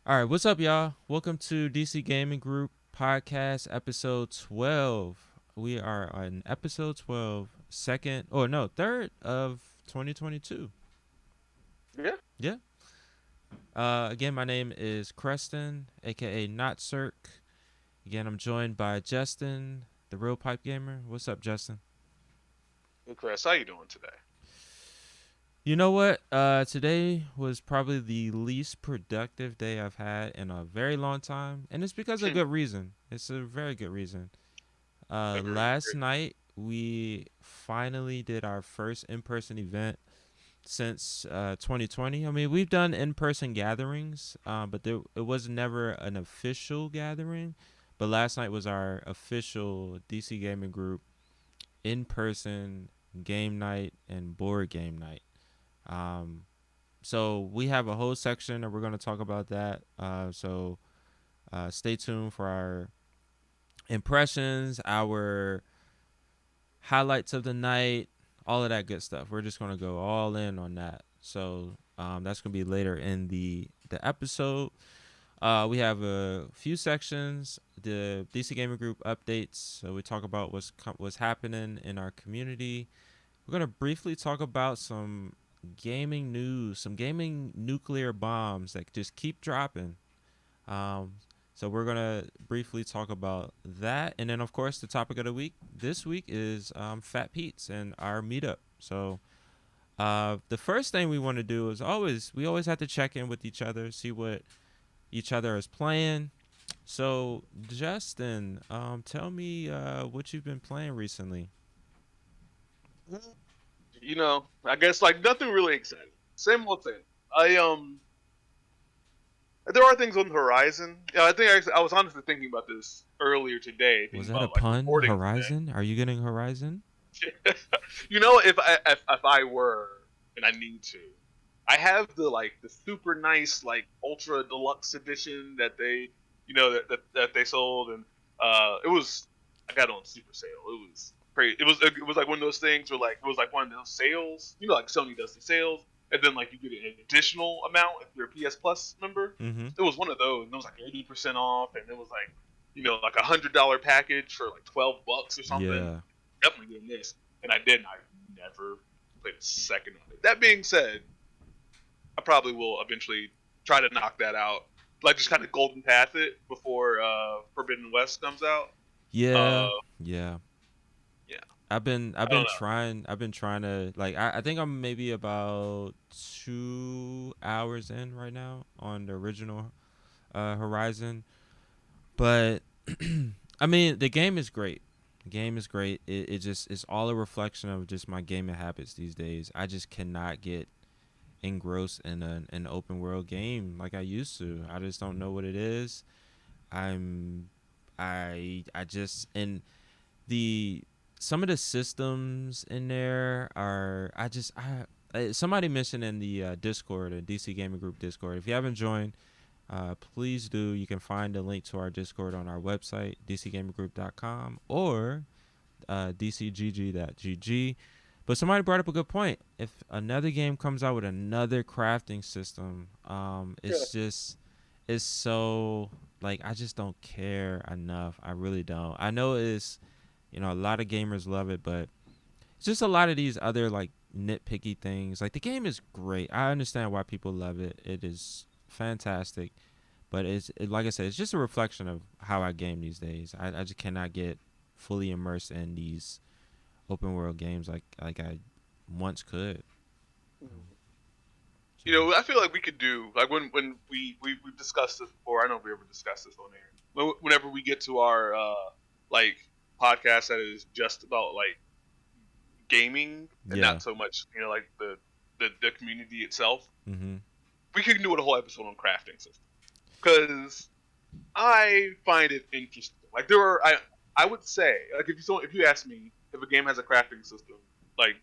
All right, what's up, y'all? Welcome to DC Gaming Group Podcast, episode 12. We are on episode 12, third of 2022. Yeah. Yeah. Again, my name is Creston, aka Not Cirque. Again, I'm joined by Justin, the real pipe gamer. What's up, Justin? Hey, Chris, how you doing today? You know what? Today was probably the least productive day I've had in a very long time, and it's because of a good reason. It's a very good reason. Agreed. Last night we finally did our first in-person event since 2020. I mean, we've done in-person gatherings, it was never an official gathering. But last night was our official DC Gaming Group in-person game night and board game night. Um, so we have a whole section that we're going to talk about that. Stay tuned for our impressions, our highlights of the night, all of that good stuff. We're just gonna go all in on that. So that's gonna be later in the episode. We have a few sections. The DC Gaming Group updates. So we talk about what's happening in our community. We're gonna briefly talk about some gaming news, some gaming nuclear bombs that just keep dropping. Um, so we're gonna briefly talk about that, and then of course the topic of the week this week is Fat Pete's and our meetup. So the first thing we want to do is we always have to check in with each other, see what each other is playing. So Justin, tell me what you've been playing recently. I guess like nothing really exciting. Same old thing. I there are things on the horizon. Yeah, I think I was honestly thinking about this earlier today, Was thinking that a about like pun? recording Horizon? Are you getting Horizon? today. If I were and I need to, I have the super nice like ultra deluxe edition that they that they sold, and it was I got it on super sale. It was crazy. It was like one of those things where like it was like one of those sales, like Sony does the sales, and then like you get an additional amount if you're a PS Plus member. Mm-hmm. It was one of those, and it was like 80% off, and it was like like $100 package for like $12 or something. Yeah. Definitely doing this, and I didn't. I never played a second of it. That being said, I probably will eventually try to knock that out. Like just kind of golden path it before Forbidden West comes out. Yeah. Uh, Yeah. yeah, I've I don't been know. trying to like I think I'm maybe about 2 hours in right now on the original Horizon. But I mean the game is great. The game is great. It just it's all a reflection of just my gaming habits these days. I just cannot get engrossed in an open world game like I used to. I just don't know what it is. I'm I just and the some of the systems in there are somebody mentioned in the Discord, the DC Gaming Group Discord. If you haven't joined, please do. You can find the link to our Discord on our website, dcgaminggroup.com or dcgg.gg. But somebody brought up a good point. If another game comes out with another crafting system, Yeah. it's so like I just don't care enough. I really don't. I know it's a lot of gamers love it, but it's just a lot of these other like nitpicky things. Like the game is great. I understand why people love it. It is fantastic, but like I said, it's just a reflection of how I game these days. I just cannot get fully immersed in these open world games like I once could. So I feel like we could do like when we've discussed this before. I know we ever discussed this on air. Whenever we get to our like podcast that is just about like gaming and yeah. not so much like the community itself, Mhm. we could do a whole episode on crafting systems because I find it interesting. Like I would say like if you ask me if a game has a crafting system, like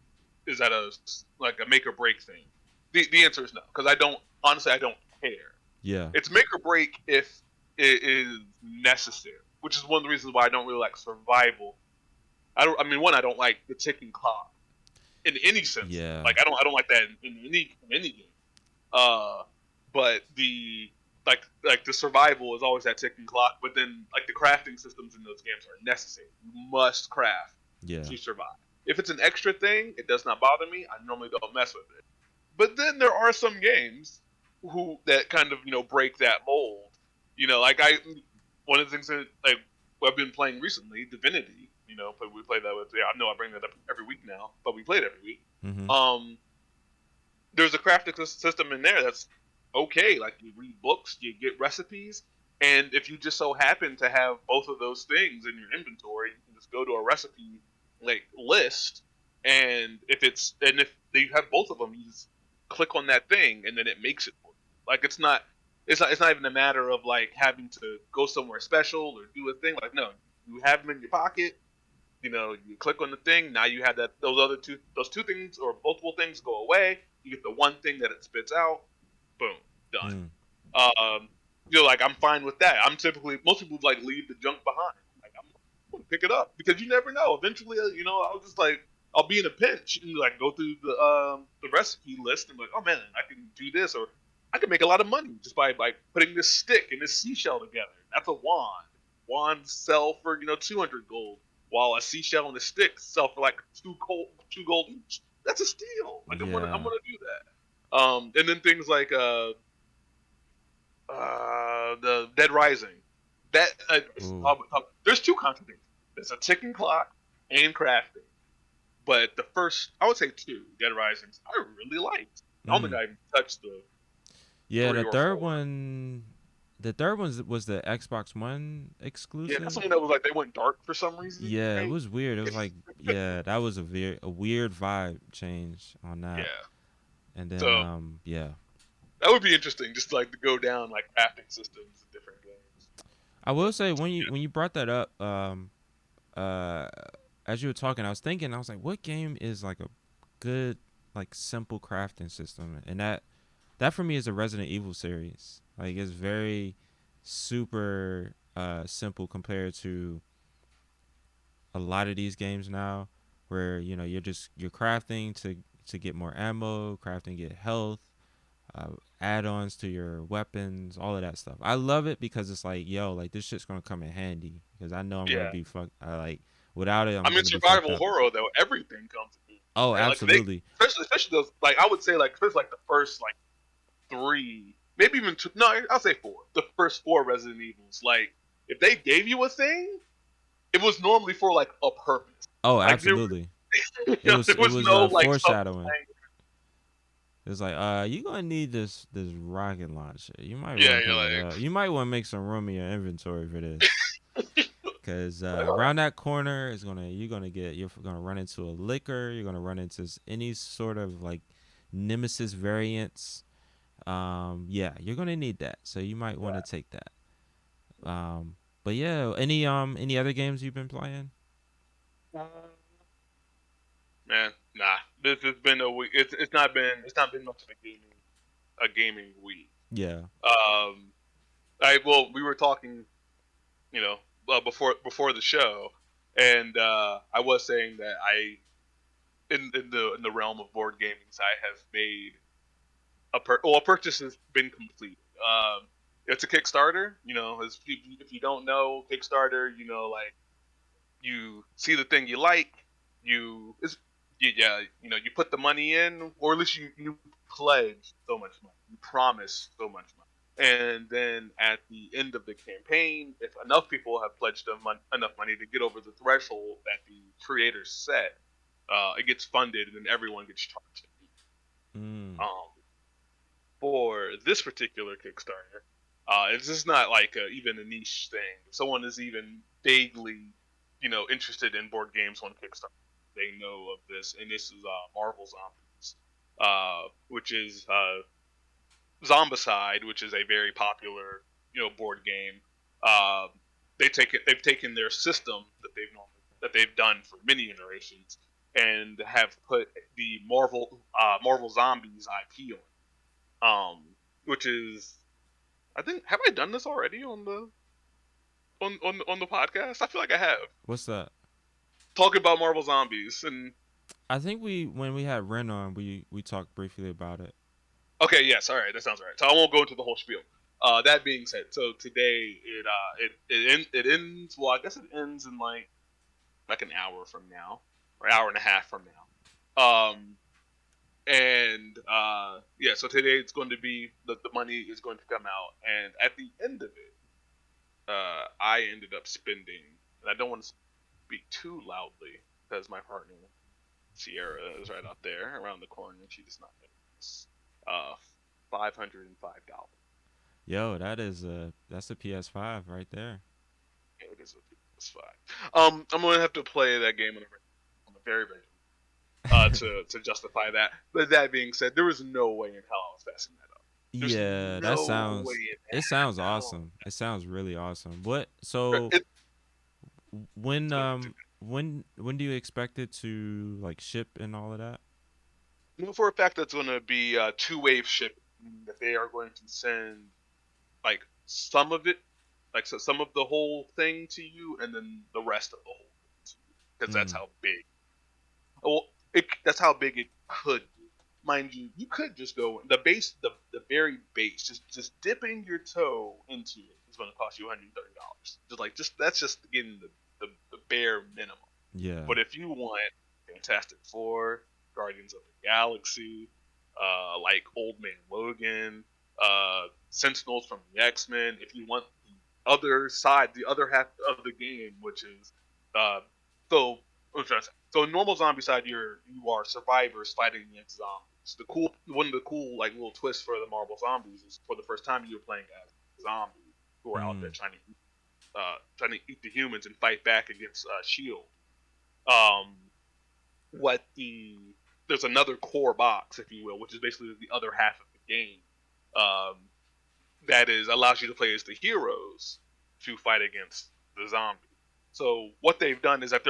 is that a make or break thing? The answer is no because I don't care. Yeah. It's make or break if it is necessary, which is one of the reasons why I don't really like survival. I mean, one, I don't like the ticking clock in any sense. Yeah. Like I don't like that in any game. Uh, but like the survival is always that ticking clock, but then like the crafting systems in those games are necessary. You must craft to survive. If it's an extra thing, it does not bother me. I normally don't mess with it. But then there are some games that kind of break that mold. Like one of the things that like I've been playing recently, Divinity. But we play that with. Yeah, I know I bring that up every week now, but we play it every week. Mm-hmm. There's a crafting system in there that's okay. Like you read books, you get recipes, and if you just so happen to have both of those things in your inventory, you can just go to a recipe list, and if you have both of them, you just click on that thing, and then it makes it for you. Like it's not even a matter of like having to go somewhere special or do a thing. Like no, you have them in your pocket. You click on the thing. Now you have those two things or multiple things go away. You get the one thing that it spits out. Boom, done. Like I'm fine with that. Most people like leave the junk behind. Like I'm gonna pick it up because you never know. Eventually, I'll just I'll be in a pinch and like go through the recipe list and be like, oh man, I can do this, or I can make a lot of money just by putting this stick and this seashell together. That's a wand. Wands sell for 200 gold. While a seashell and a stick sell for like two gold each. That's a steal. Like I'm gonna do that. And then things like the Dead Rising. That there's two contradictions. There's a ticking clock and crafting. But the first, I would say two Dead Risings, I really liked. I don't think I even touched the. Yeah, the third one. The third one was the Xbox One exclusive. Yeah, that's something that was like they went dark for some reason. Yeah, it was weird. It was like, that was a weird vibe change on that. Yeah. And then, yeah. That would be interesting, just like to go down like crafting systems in different games. I will say when you brought that up, as you were talking, I was like, what game is like a good like simple crafting system? And that for me is the Resident Evil series. Like it's very super simple compared to a lot of these games now, where you're crafting to get more ammo, crafting to get health, add-ons to your weapons, all of that stuff. I love it because it's like, like this shit's gonna come in handy because I know I'm gonna be without it. Survival horror though, everything comes in. Oh, right? Absolutely. Especially those I would say especially the first 3. Maybe even 2. No, I'll say 4. The first 4 Resident Evils. If they gave you a thing, it was normally for a purpose. Oh, absolutely. It was no foreshadowing. It was like, you're gonna need this rocket launcher. You might you might want to make some room in your inventory for this. Because around that corner you're gonna run into a liquor. You're gonna run into any sort of nemesis variants. You're gonna need that, so you might want to take that. But yeah, any other games you've been playing? Man, nah. This has been a week. It's not been much of a gaming week. Yeah. We were talking, before the show, and I was saying that in the realm of board gaming, I have made a purchase has been completed. It's a Kickstarter. If you don't know Kickstarter, you see the thing you like, you put the money in, or at least you pledge so much money, you promise so much money, and then at the end of the campaign, if enough people have pledged enough money to get over the threshold that the creators set, it gets funded, and then everyone gets charged. For this particular Kickstarter, it's just not even a niche thing. If someone is even vaguely, interested in board games on Kickstarter, they know of this. And this is Marvel Zombies, which is Zombicide, which is a very popular, board game. They've taken their system that they've done for many iterations and have put the Marvel Zombies IP on. Which is, I think, have I done this already on the podcast? I feel like I have. What's that? Talking about Marvel Zombies, and I think when we had Ren on, we talked briefly about it. Okay, yes, all right, that sounds right. So I won't go into the whole spiel. That being said, so today it ends. Well, I guess it ends in like an hour from now, or hour and a half from now. And yeah, so today it's going to be the money is going to come out, and at the end of it, I ended up spending, and I don't want to speak too loudly because my partner Sierra is right out there around the corner, and she does not know this. Uh, $505. Yo, that's a PS5 right there. It is a PS5. I'm gonna have to play that game on a very very to justify that. But that being said, there was no way in hell I was passing that up. There's Yeah, that no way sounds. in It sounds hell. awesome. It sounds really awesome. What? So It, when so when do you expect it to like ship and all of that? you know for a fact that's going to be two-wave shipping. That they are going to send like some of it, like so some of the whole thing to you, and then the rest of the whole thing to you, because that's Mm. how big. Well, that's how big it could be. Mind you, you could just go the base, the very base, just dipping your toe into it is going to cost you $130. Just that's just getting the bare minimum. Yeah. But if you want Fantastic Four, Guardians of the Galaxy, like Old Man Logan, Sentinels from the X Men, if you want the other side, the other half of the game, which is uh, so so in normal zombie side, you are survivors fighting against zombies. The cool one of the cool like little twists for the Marvel zombies is for the first time you're playing as zombies who are out there Mm. trying to eat the humans and fight back against Shield. Um, what there's another core box, if you will, which is basically the other half of the game. Um, that is allows you to play as the heroes to fight against the zombies. So what they've done is that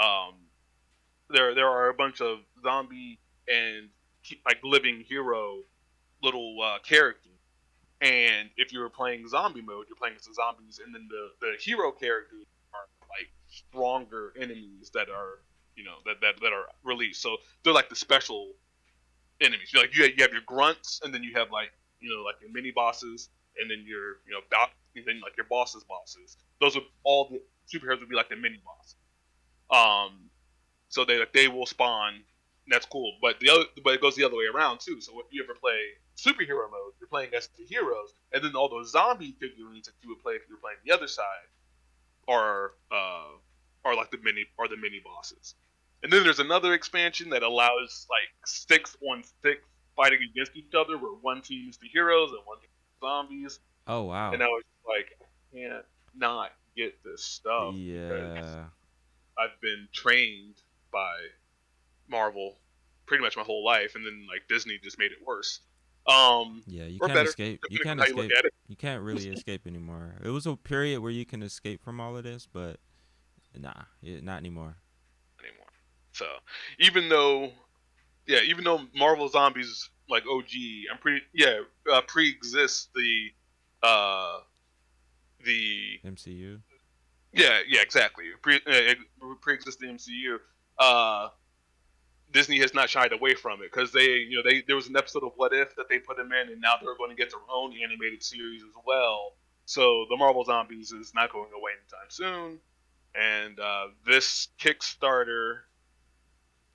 um, there are a bunch of zombie and like living hero little characters. And if you're playing zombie mode, you're playing as the zombies, and then the hero characters are like stronger enemies that are that are released. So they're like the special enemies. You have your grunts, and then you have like your mini bosses, and then your and then like your bosses. Those are all the superheroes would be like the mini boss. Um, so they will spawn. And that's cool, but it goes the other way around too. So if you ever play superhero mode, you're playing as the heroes, and then all those zombie figurines that you would play if you were playing the other side are like the mini bosses. And then there's another expansion that allows like 6-on-6 fighting against each other, where one team is the heroes and one team is the zombies. Oh And wow. I was like, I can't not get this stuff because Yeah. I've been trained by Marvel pretty much my whole life, and then like Disney just made it worse, Yeah, you or can't better, escape. You depending on can't how you look escape. at it You can't really escape anymore. It was a period where you can escape from all of this, but nah, not anymore. anymore. So even though, yeah, even though Marvel Zombies like OG, I'm pretty pre-exists uh the MCU. yeah exactly pre-exists the MCU. Uh, Disney has not shied away from it because they there was an episode of What If that they put them in, and now they're going to get their own animated series as well. So the Marvel Zombies is not going away anytime soon. And this Kickstarter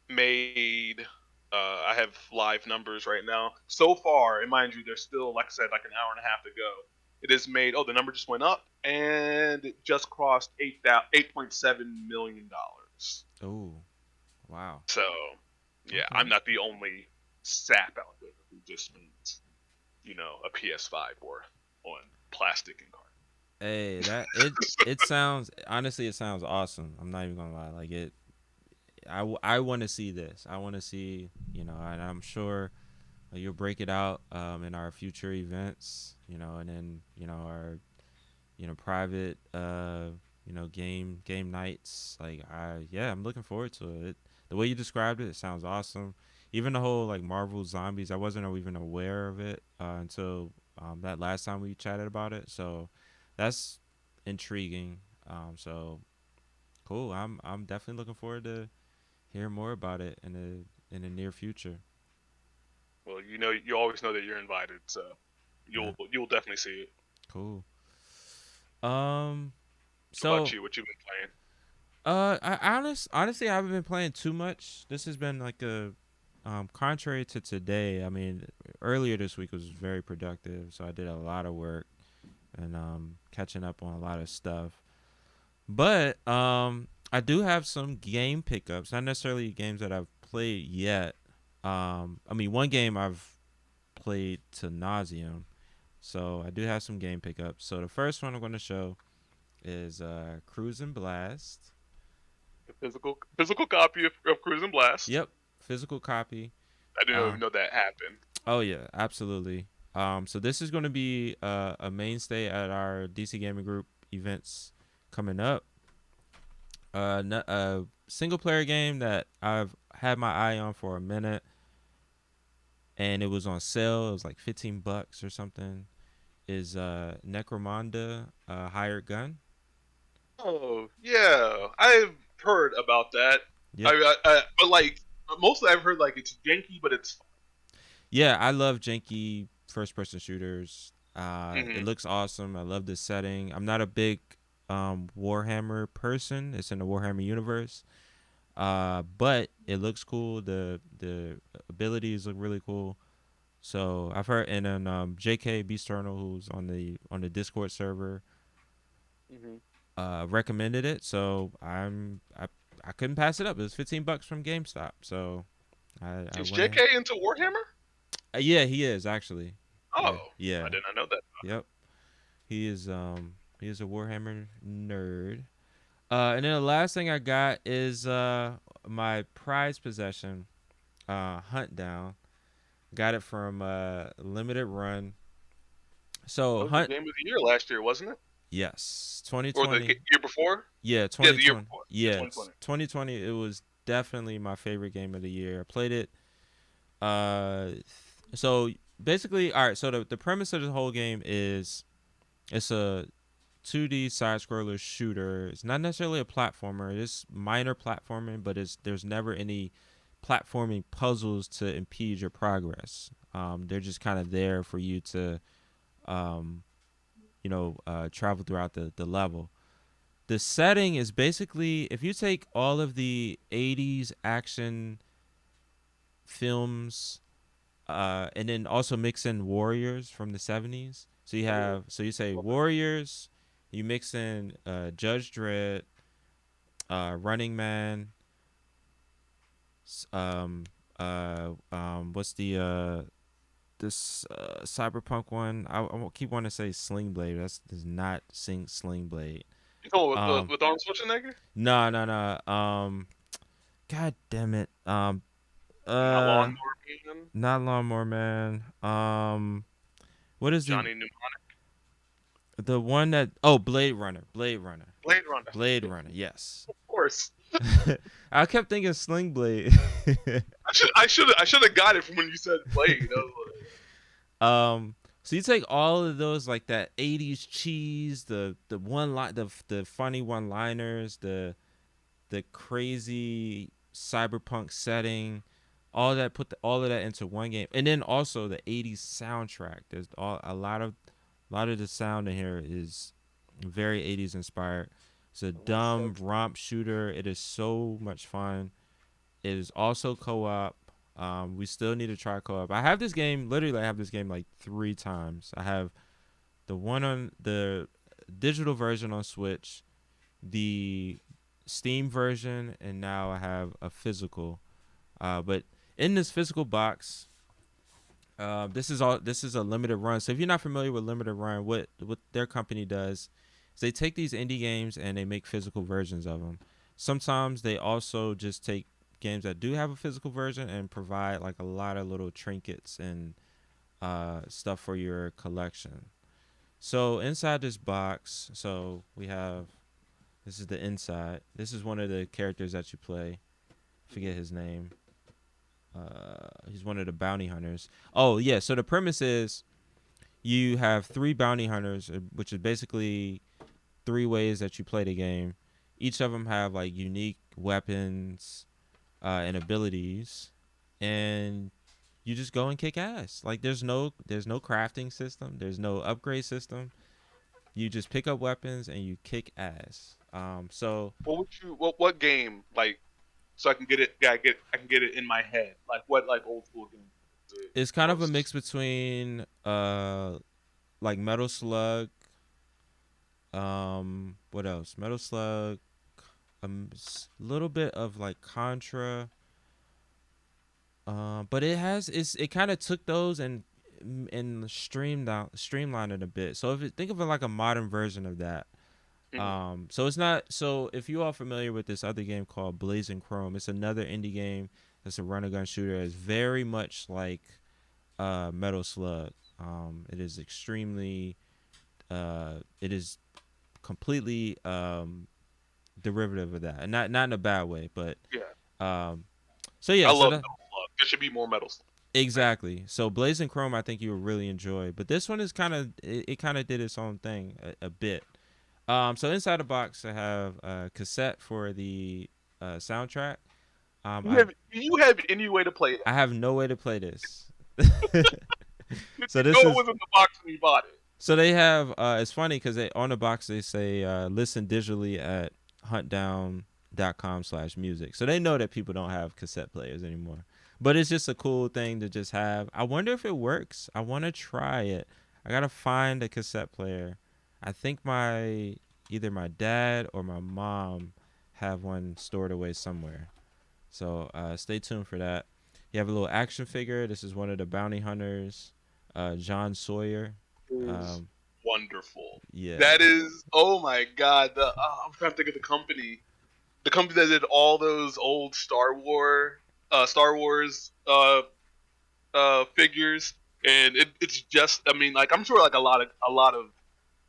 made I have live numbers right now. So far, and mind you, there's still, like I said, like an hour and a half to go. It has made. Oh, the number just went up, and it just crossed $8.7 million. Oh, wow. So, yeah, I'm Okay. not the only sap out there who just needs, a PS5 or on plastic and carton. Hey, it sounds honestly it sounds awesome. I'm not even gonna lie. Like it, I want to see this. I want to see and I'm sure you'll break it out in our future events. And then our private game nights. Like I'm looking forward to it. The way you described it, it sounds awesome. Even the whole like Marvel zombies, I wasn't even aware of it until that last time we chatted about it. So that's intriguing. So cool. I'm definitely looking forward to hearing more about it in the near future. Well, you always know that you're invited, so Yeah. You'll definitely see it. Cool. Um. What about So, you? What you been playing? honestly, I haven't been playing too much. This has been like a, contrary to today. I mean, earlier this week was very productive, so I did a lot of work and catching up on a lot of stuff. But I do have some game pickups, not necessarily games that I've played yet. I mean, one game I've played to nauseum, so I do have some game pickups. So the first one I'm going to show is Cruising Blast. The physical copy of Cruising Blast. Yep, physical copy. I didn't Uh, even know that happened. oh yeah, absolutely. So this is going to be a mainstay at our DC Gaming Group events coming up. A single player game that I've had my eye on for a minute, and it was on sale. It was like $15 or something. Is Necromunda Hired Gun? Oh yeah, I've heard about that. Yep. But like mostly I've heard like it's janky, but it's Yeah, I love janky first person shooters. It mm-hmm. looks awesome. I love the setting. I'm not a big Warhammer person. It's in the Warhammer universe. But it looks cool. The abilities look really cool. So I've heard, and then JK Beasternal, who's on the Discord server, Mm-hmm. recommended it. So I couldn't pass it up. It was $15 from GameStop. So I Is went ahead. JK into Warhammer? Yeah, he is actually. Yeah, Oh, yeah, I did not know that. yep. He is a Warhammer nerd. And then the last thing I got is my prized possession, Hunt Down. Got it from Limited Run. That So was the Hunt, game of the year last year, wasn't it? yes, Or the 2020. year before? Yeah, Yeah, the year 2020. before. Yeah, Yeah, 2020. 2020. It was definitely my favorite game of the year. I played it. Uh, so basically, all right. So the premise of the whole game is it's a 2D side scroller shooter. It's not necessarily a platformer. It's minor platforming, but there's never any platforming puzzles to impede your progress. They're just kind of there for you to, um, travel throughout the level. The setting is basically if you take all of the 80s action films, and then also mix in Warriors from the 70s. So you say Warriors, you mix in Judge Dredd, Running Man, um, what's this cyberpunk one? I keep wanting to say Sling Blade. That's does not Sling Blade. Oh, Um, with Arnold Schwarzenegger? no, no, no. God damn it. Not Uh, Lawnmower Man? not Lawnmower Man. What is the Johnny Mnemonic? the one that Blade Runner. Blade Runner. Blade Runner. Blade Runner. Yes. Of course. I kept thinking Sling Blade. I should have got it from when you said Blade. I was So you take all of those like that 80s cheese, the one line the funny one-liners, the crazy cyberpunk setting, all that all of that into one game. And then also the 80s soundtrack. There's a lot of the sound in here is very 80s inspired. It's a dumb romp shooter. It is so much fun. It is also co-op. We still need to try co-op. I have this game. Literally, I have this game like 3 times. I have the one on the digital version on Switch, the Steam version, and now I have a physical. But in this physical box, this is a limited run. So if you're not familiar with limited run, what their company does is they take these indie games and they make physical versions of them. Sometimes they also just take games that do have a physical version and provide like a lot of little trinkets and stuff for your collection. So inside this box, so we have this is the inside. This is one of the characters that you play. Forget his name. He's one of the bounty hunters. Oh yeah, so the premise is you have 3 bounty hunters, which is basically 3 ways that you play the game. Each of them have like unique weapons and abilities, and you just go and kick ass. Like there's no crafting system, there's no upgrade system. You just pick up weapons and you kick ass. So What game like so I can get it? Yeah, I can get it in my head. Like what like old school game is it it's kind of a most? mix between like Metal Slug, what else? Metal Slug, little bit of like Contra. But it kind of took those and streamlined it a bit. So if you think of it like a modern version of that. Mhm. So it's not so if you are familiar with this other game called Blazing Chrome, it's another indie game that's a run and gun shooter. It's very much like Metal Slug. It is extremely it is completely derivative of that, and not in a bad way, but Yeah, um, so yeah, I so love that Metal Slug. There should be more Metal Slug. exactly. So Blazing Chrome, I think you would really enjoy, but this one is it kind of did its own thing a bit. So inside the box, I have a cassette for the soundtrack. Do you have any way to play I that? have no way to play this. Did So you this know it is was in the box when you bought it? so they have. It's funny because on the box they say listen digitally at huntdown.com/music. So they know that people don't have cassette players anymore. But it's just a cool thing to just have. I wonder if it works. I want to try it. I gotta find a cassette player. I think either my dad or my mom have one stored away somewhere. So stay tuned for that. You have a little action figure. This is one of the bounty hunters, John Sawyer. Is Um, wonderful. yeah, That is, oh my god. I'm trying to think of the company. The company that did all those old Star Wars figures, and it's just, I mean, like I'm sure like a lot of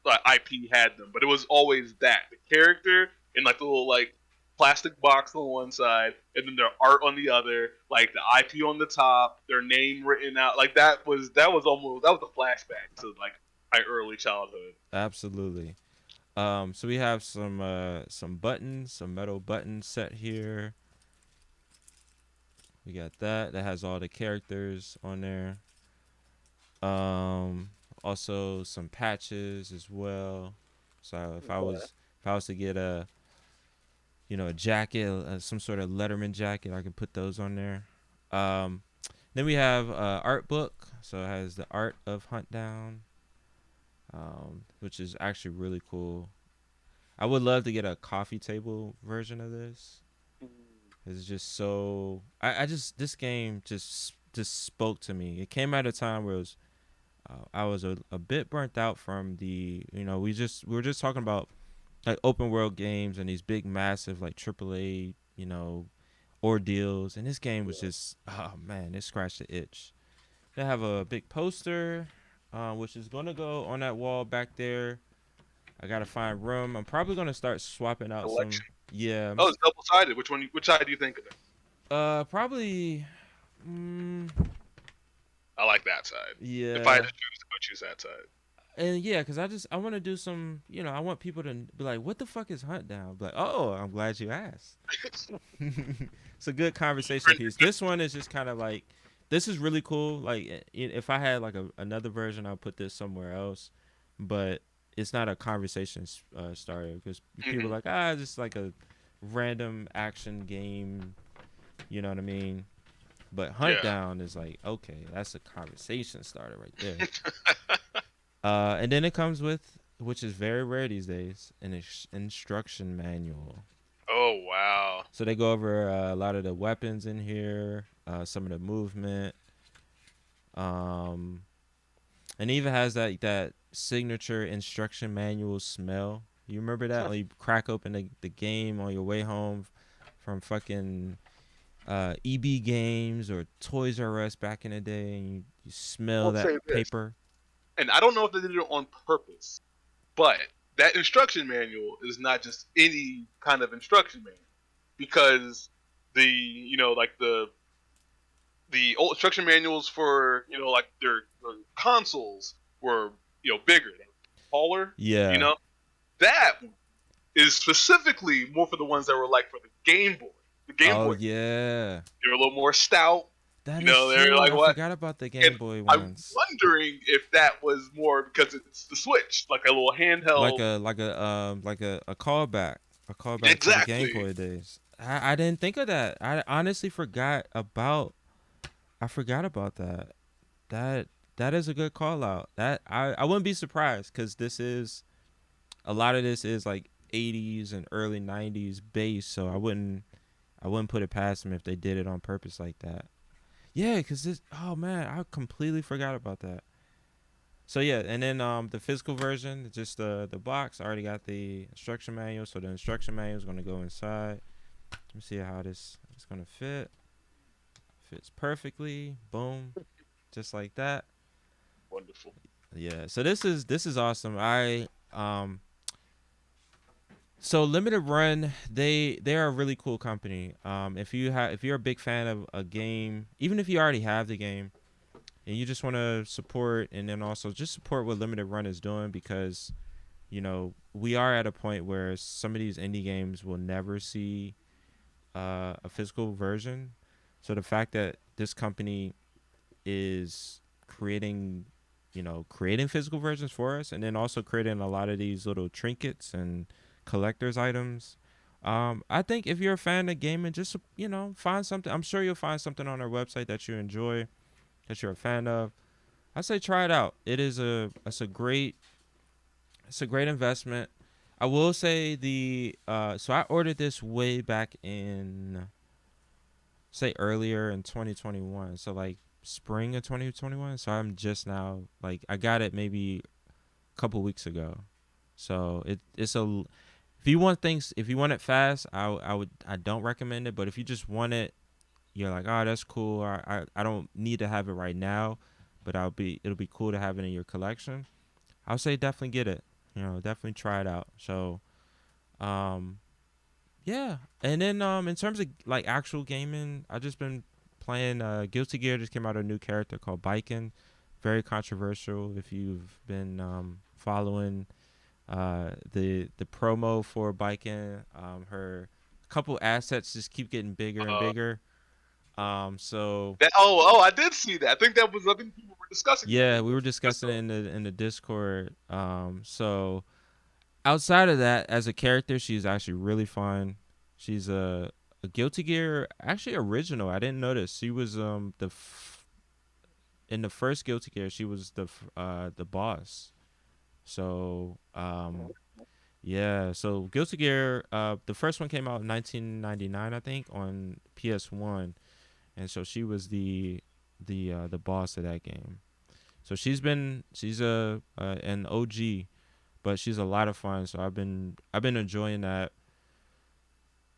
IP had them, but it was always that the character in like the little like plastic box on one side, and then their art on the other, like the IP on the top, their name written out. Like that was a flashback to like my early childhood. absolutely. So we have some buttons, some metal buttons set here. We got that has all the characters on there. Um, Also some patches as well. So if I was to get a a jacket, some sort of Letterman jacket, I can put those on there. Um, then we have art book, so it has the art of Hunt Down, which is actually really cool. I would love to get a coffee table version of this. It's just so I just this game just spoke to me. It came at a time where I was a bit burnt out from the we were just talking about like open world games and these big massive like AAA ordeals, and this game was just oh man, it scratched the itch. They have a big poster, which is gonna go on that wall back there. I gotta find room. I'm probably gonna start swapping out some. Collection. Yeah, Oh, it's double sided. Which side do you think of it? probably. Mm, I like that side. If I had yeah, to choose, I would choose that side. and yeah, cause I want to do some. I want people to be like, "What the fuck is Hunt Down?" Be like, "Oh, I'm glad you asked." It's a good conversation piece. This one is just kind of like, this is really cool. Like, if I had like another version, I'll put this somewhere else, but it's not a conversation starter because people are Mhm. like, it's just like a random action game. You know what I mean? But Hunt Yeah. Down is like, okay, that's a conversation starter right there. And then it comes with, which is very rare these days, an instruction manual. Oh wow. So they go over a lot of the weapons in here, some of the movement, um, and it even has that signature instruction manual smell. You remember that? When you crack open the game on your way home from fucking EB Games or Toys R Us back in the day, and you smell I'll that say this, paper. and I don't know if they did it on purpose, but that instruction manual is not just any kind of instruction manual because like the old instruction manuals for like their consoles were bigger, they were taller. You Yeah. know that is specifically more for the ones that were like for the Game Boy. The Game Oh Boy, yeah. they're a little more stout. That You is know, they're true. like, I what? forgot about the And Game Boy I'm ones. wondering if that was more because it's the Switch, like a little Like handheld. a callback, to the Game Exactly. Boy days. I didn't think of that. I honestly forgot about. I forgot about that. That that is a good call out. That I wouldn't be surprised because this is a lot of this is like 80s and early 90s bass, so I wouldn't put it past them if they did it on purpose like that. Yeah, because this. Oh man, I completely forgot about that. So yeah, and then the physical version, just the box. I already got the instruction manual, so the instruction manual is gonna go inside. Let me see how this is gonna fit. Fits perfectly. Boom, just like that. Wonderful. Yeah. So this is awesome. So Limited Run, they're a really cool company. If you're a big fan of a game, even if you already have the game and you just want to support, and then also just support what Limited Run is doing, because we are at a point where some of these indie games will never see a physical version. So the fact that this company is creating physical versions for us, and then also creating a lot of these little trinkets and collector's items. I think if you're a fan of gaming, just find something. I'm sure you'll find something on our website that you enjoy, that you're a fan of. I say try it out. It's a great investment. I will say so I ordered this way back in, say, earlier in 2021. So like spring of 2021. So I'm just now, like, I got it maybe a couple weeks ago. So if you want it fast, I don't recommend it. But if you just want it, you're like, oh, that's cool. I don't need to have it right now, but it'll be cool to have it in your collection. I'll say definitely get it. Definitely try it out. So, um, yeah. And then in terms of like actual gaming, I just been playing Guilty Gear. Just came out a new character called Biken. Very controversial. If you've been following the promo for Biken, her couple assets just keep getting bigger and Uh, bigger. So I did see that. I think people were discussing that. yeah, we were discussing it in the Discord. So outside of that, as a character, she's actually really fun. She's a Guilty Gear actually original. I didn't notice she was in the first Guilty Gear. She was the boss. So yeah. So Guilty Gear, the first one came out in 1999, I think, on PS1, and so she was the boss of that game. So she's an OG, but she's a lot of fun. So I've been enjoying that.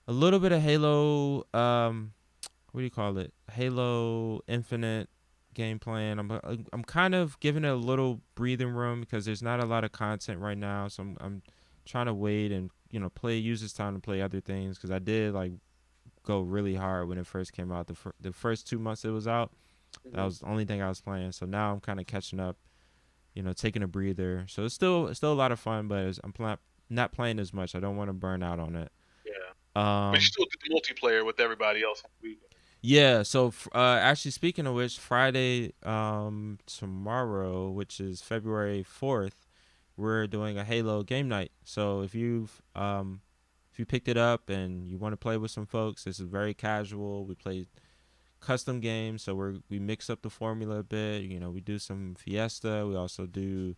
A little bit of Halo, what do you call it? Halo Infinite game playing. I'm kind of giving it a little breathing room because there's not a lot of content right now. So I'm trying to wait and use this time to play other things, because I did like go really hard when it first came out. The first 2 months it was out, that was the only thing I was playing. So now I'm kind of catching up, taking a breather. So it's still a lot of fun, but not playing as much. I don't want to burn out on it. Yeah. But you Um, still did the multiplayer with everybody else on the weekend. yeah. So actually, speaking of which, Friday, tomorrow, which is February 4th, we're doing a Halo game night. So if you picked it up and you want to play with some folks, this is very casual. We play custom games, so we mix up the formula a bit. We do some Fiesta. We also do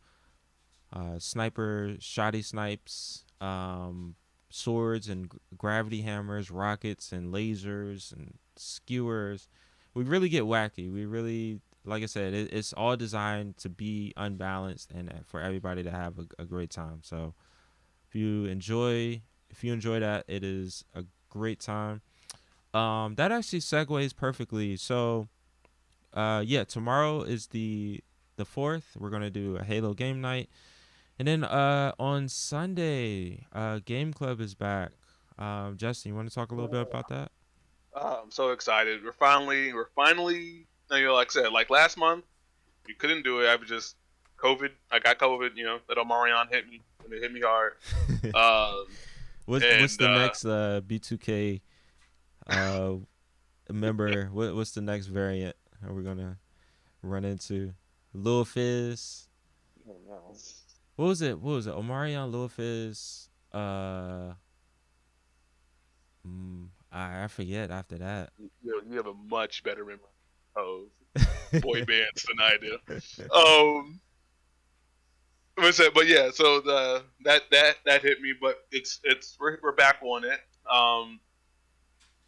shoddy snipes, swords and gravity hammers, rockets and lasers and skewers. We really get wacky. We really, like I said, it's all designed to be unbalanced and for everybody to have a great time. So if you enjoy that, it is a great time. That actually segues perfectly. So yeah, tomorrow is the 4th. We're gonna do a Halo game night. And then on Sunday, Game Club is back. Justin, you want to talk a little bit about that? I'm so excited. We're finally, like I said, like last month, we couldn't do it. I was just COVID. I got COVID. That Omarion hit me, and it hit me hard. Um, What's and the next B2K? Uh, Remember what's the next variant? Are we gonna run into Lil Fizz? I don't know. What was it? What was it? Omarion, Lil Fizz. I forget after that. You have a much better memory of boy bands than I do. Um, but yeah, so that hit me, but we're back on it.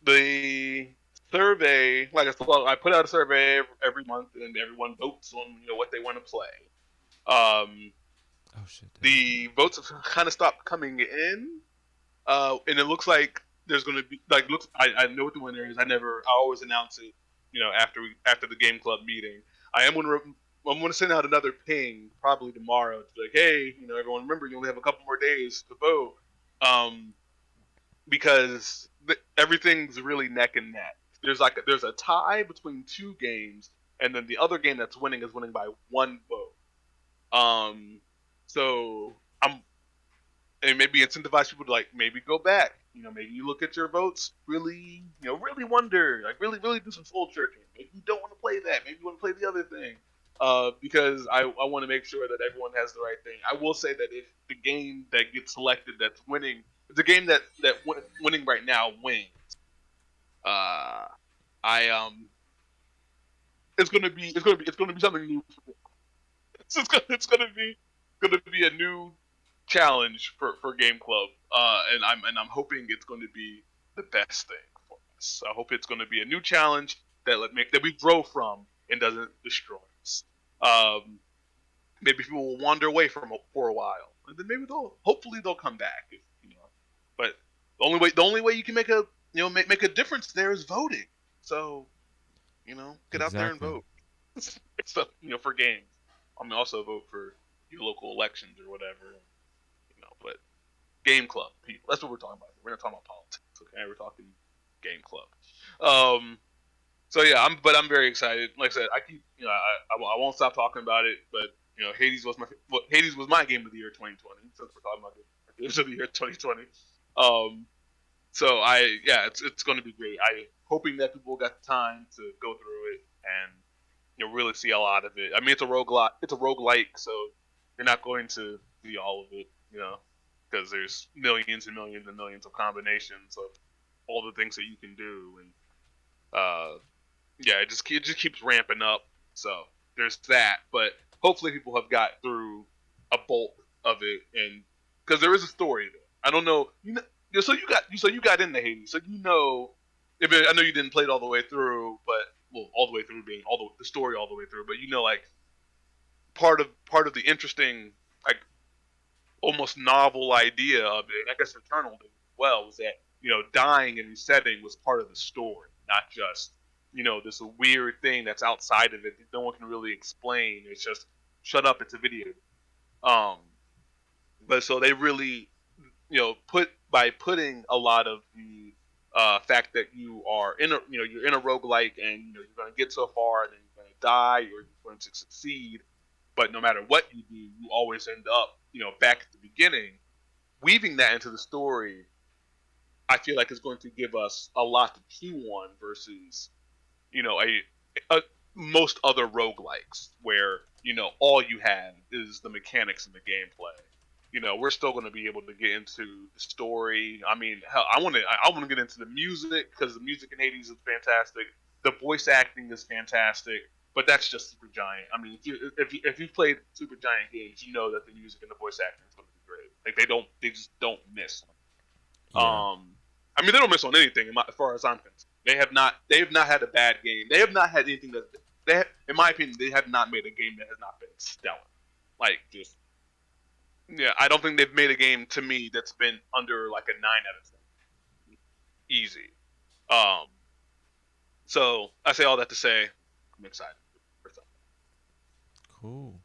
The survey, like I said, well, I put out a survey every month, and everyone votes on what they want to play. Um, Oh shit. the votes have kind of stopped coming in, and it looks like there's going to be I know what the winner is. I always announce it, after the game club meeting. I'm gonna send out another ping probably tomorrow to be like, hey, everyone, remember you only have a couple more days to vote, um, because everything's really neck and neck. There's a tie between two games, and then the other game that's winning is winning by one vote. So I'm and maybe incentivize people to maybe go back. Maybe you look at your votes, really, really wonder, really do some soul searching. Maybe you don't want to play that. Maybe you want to play the other thing. Because I want to make sure that everyone has the right thing. I will say that if the game that gets selected that's winning, if the game winning right now wins, uh, I it's gonna be something new. It's gonna be a new challenge for Game Club, and I'm hoping it's going to be the best thing for us. I hope it's going to be a new challenge that we grow from and doesn't destroy us. Um, Maybe people will wander away from it for a while, and then hopefully they'll come back. But the only way you can make a make a difference there is voting. So get out there and Exactly. vote. So for games. I mean, also vote for your local elections or whatever. But game club people. That's what we're talking about. We're not talking about politics. Okay, we're talking game club. Um. So yeah, I'm very excited. Like I said, I keep I won't stop talking about it. But Hades was my game of the year 2020. Since we're talking about games of the year 2020. Um. So it's going to be great. I hoping that people got the time to go through it and really see a lot of it. I mean, it's a roguelike. It's a roguelike, so you're not going to see all of it, because there's millions and millions and millions of combinations of all the things that you can do, and it just keeps ramping up. So there's that, but hopefully people have got through a bulk of it, and because there is a story there. I don't know, so you got into Hades, so I know you didn't play it all the way through, but well, all the way through being all the story all the way through, but like part of the interesting, like, almost novel idea of it, and I guess Eternal did as well, was that dying and resetting was part of the story, not just this weird thing that's outside of it that no one can really explain. It's just shut up, it's a video. Um, but so they really putting a lot of the fact that you are you're in a roguelike, and you're going to get so far and then you're going to die or you're going to succeed, but no matter what you do, you always end up back at the beginning. Weaving that into the story, I feel like is going to give us a lot to chew on versus a most other roguelikes where all you have is the mechanics and the gameplay. We're still going to be able to get into the story. I mean, hell, I want to get into the music, because the music in Hades is fantastic. The voice acting is fantastic, but that's just Super Giant. I mean, if you've played Super Giant games, you know that the music and the voice acting is going to be great. Like, they just don't miss. Yeah. I mean, they don't miss on anything as far as I'm concerned. They have not had a bad game. They have not had anything in my opinion, they have not made a game that has not been stellar. Like, just, yeah, I don't think they've made a game to me that's been under like a 9 out of 10. Easy. Um, so I say all that to say, I'm excited for something. Cool.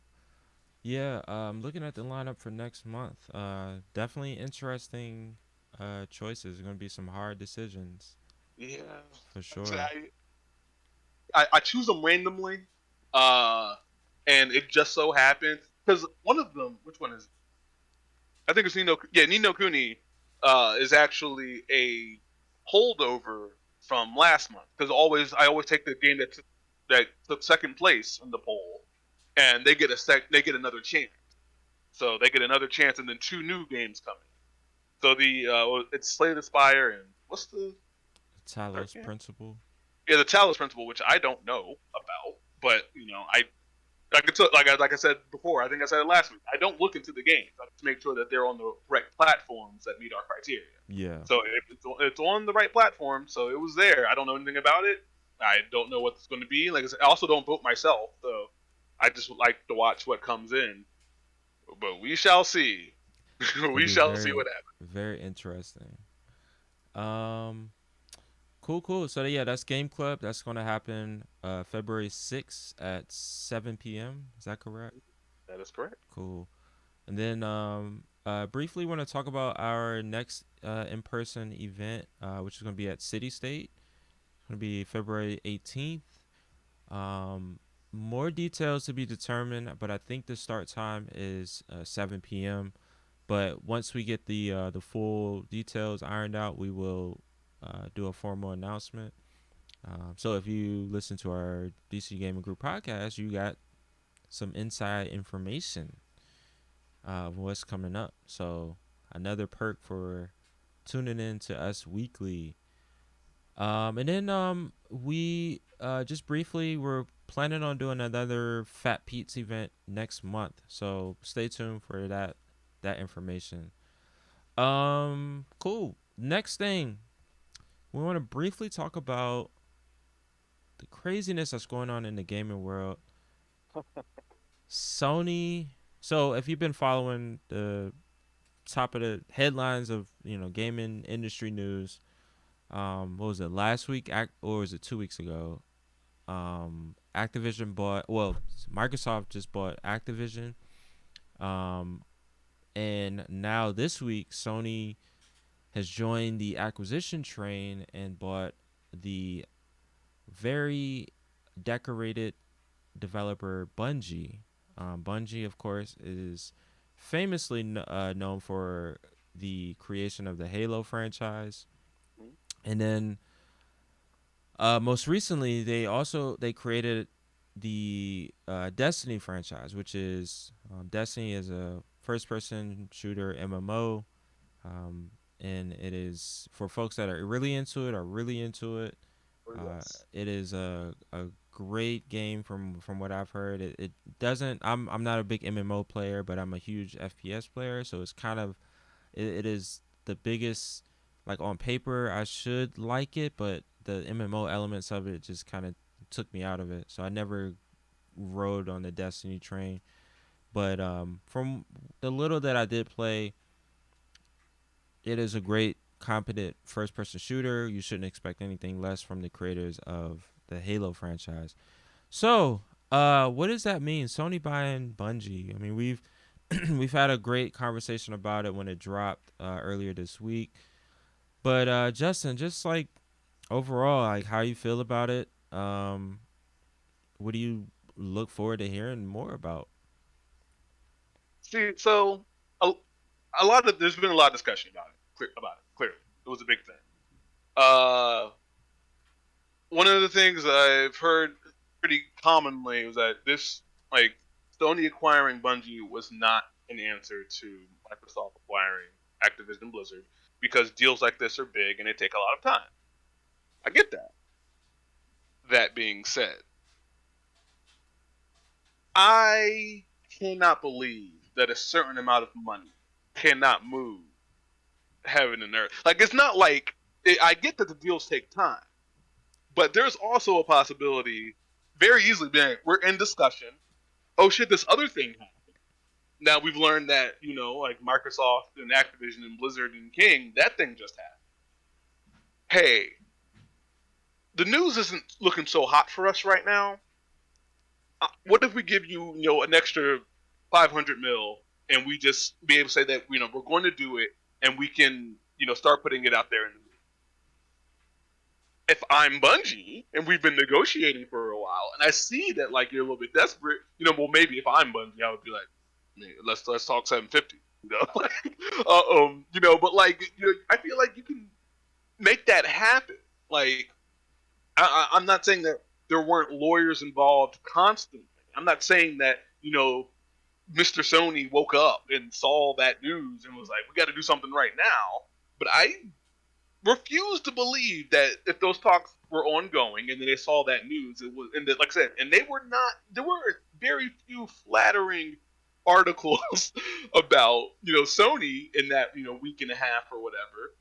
Yeah. Looking at the lineup for next month. Definitely interesting. Choices. Going to be some hard decisions Yeah, for so sure. I choose them randomly, uh, and it just so happens because one of them, which one is? I think it's Nino. Yeah, Nino Kuni is actually a holdover from last month because I always take the game that took second place in the poll, and they get another chance. So they get another chance, and then 2 new games coming. So it's Slay the Spire and what's the Talos Principle. Yeah, the Talos Principle, which I don't know about, but like I said before, I think I said it last week. I don't look into the games. I just make sure that they're on the right platforms that meet our criteria. Yeah. So if it's on the right platform, so it was there. I don't know anything about it. I don't know what it's going to be. Like I said, I also don't vote myself, so I just would like to watch what comes in. But we shall see. We shall see what happens. Very interesting. Cool. So yeah, that's Gameclub. That's gonna happen February 6th at 7 p.m. Is that correct? That is correct. Cool. And then briefly want to talk about our next in-person event, which is gonna be at City State. It's gonna be February 18th. More details to be determined, but I think the start time is 7 p.m. But once we get the full details ironed out, we will do a formal announcement. So if you listen to our DC Gaming Group podcast, you got some inside information of what's coming up. So another perk for tuning in to us weekly. And then we just briefly, we're planning on doing another Fat Pete's event next month. So stay tuned for that information. Cool. Next thing, we want to briefly talk about the craziness that's going on in the gaming world. Sony. So if you've been following the top of the headlines of gaming industry news, what was it, last week or was it 2 weeks ago? Microsoft just bought Activision. And now this week, Sony has joined the acquisition train and bought the very decorated developer Bungie. Bungie, of course, is famously known for the creation of the Halo franchise. And then most recently, they created the Destiny franchise, which is Destiny is a first-person shooter MMO, and it is for folks that are really into it. Yes. It is a great game from what I've heard. It doesn't. I'm not a big MMO player, but I'm a huge FPS player, so it's kind of it is the biggest. Like on paper, I should like it, but the MMO elements of it just kind of took me out of it. So I never rode on the Destiny train. But from the little that I did play, it is a great, competent first-person shooter. You shouldn't expect anything less from the creators of the Halo franchise. So, what does that mean? Sony buying Bungie. I mean, we've had a great conversation about it when it dropped earlier this week. But Justin, just like overall, like how you feel about it. What do you look forward to hearing more about? See, so there's been a lot of discussion about it. Clearly, it was a big thing. One of the things I've heard pretty commonly was that Sony acquiring Bungie was not an answer to Microsoft acquiring Activision Blizzard because deals like this are big and they take a lot of time. I get that. That being said, I cannot believe that a certain amount of money cannot move heaven and earth. Like, it's not like I get that the deals take time, but there's also a possibility, very easily being we're in discussion. Oh shit, this other thing happened. Now we've learned that like Microsoft and Activision and Blizzard and King, that thing just happened. Hey, the news isn't looking so hot for us right now. What if we give you an extra 500 mil and we just be able to say that we're going to do it and we can start putting it out there in the league. If I'm Bungie and we've been negotiating for a while and I see that like you're a little bit desperate, well maybe if I'm Bungie I would be like, let's talk 750, but like I feel like you can make that happen. Like I'm not saying that there weren't lawyers involved constantly. I'm not saying that Mr. Sony woke up and saw that news and was like, "We got to do something right now." But I refuse to believe that if those talks were ongoing and then they saw that news, it was, and that, like I said, and they were not. There were very few flattering articles about Sony in that week and a half or whatever.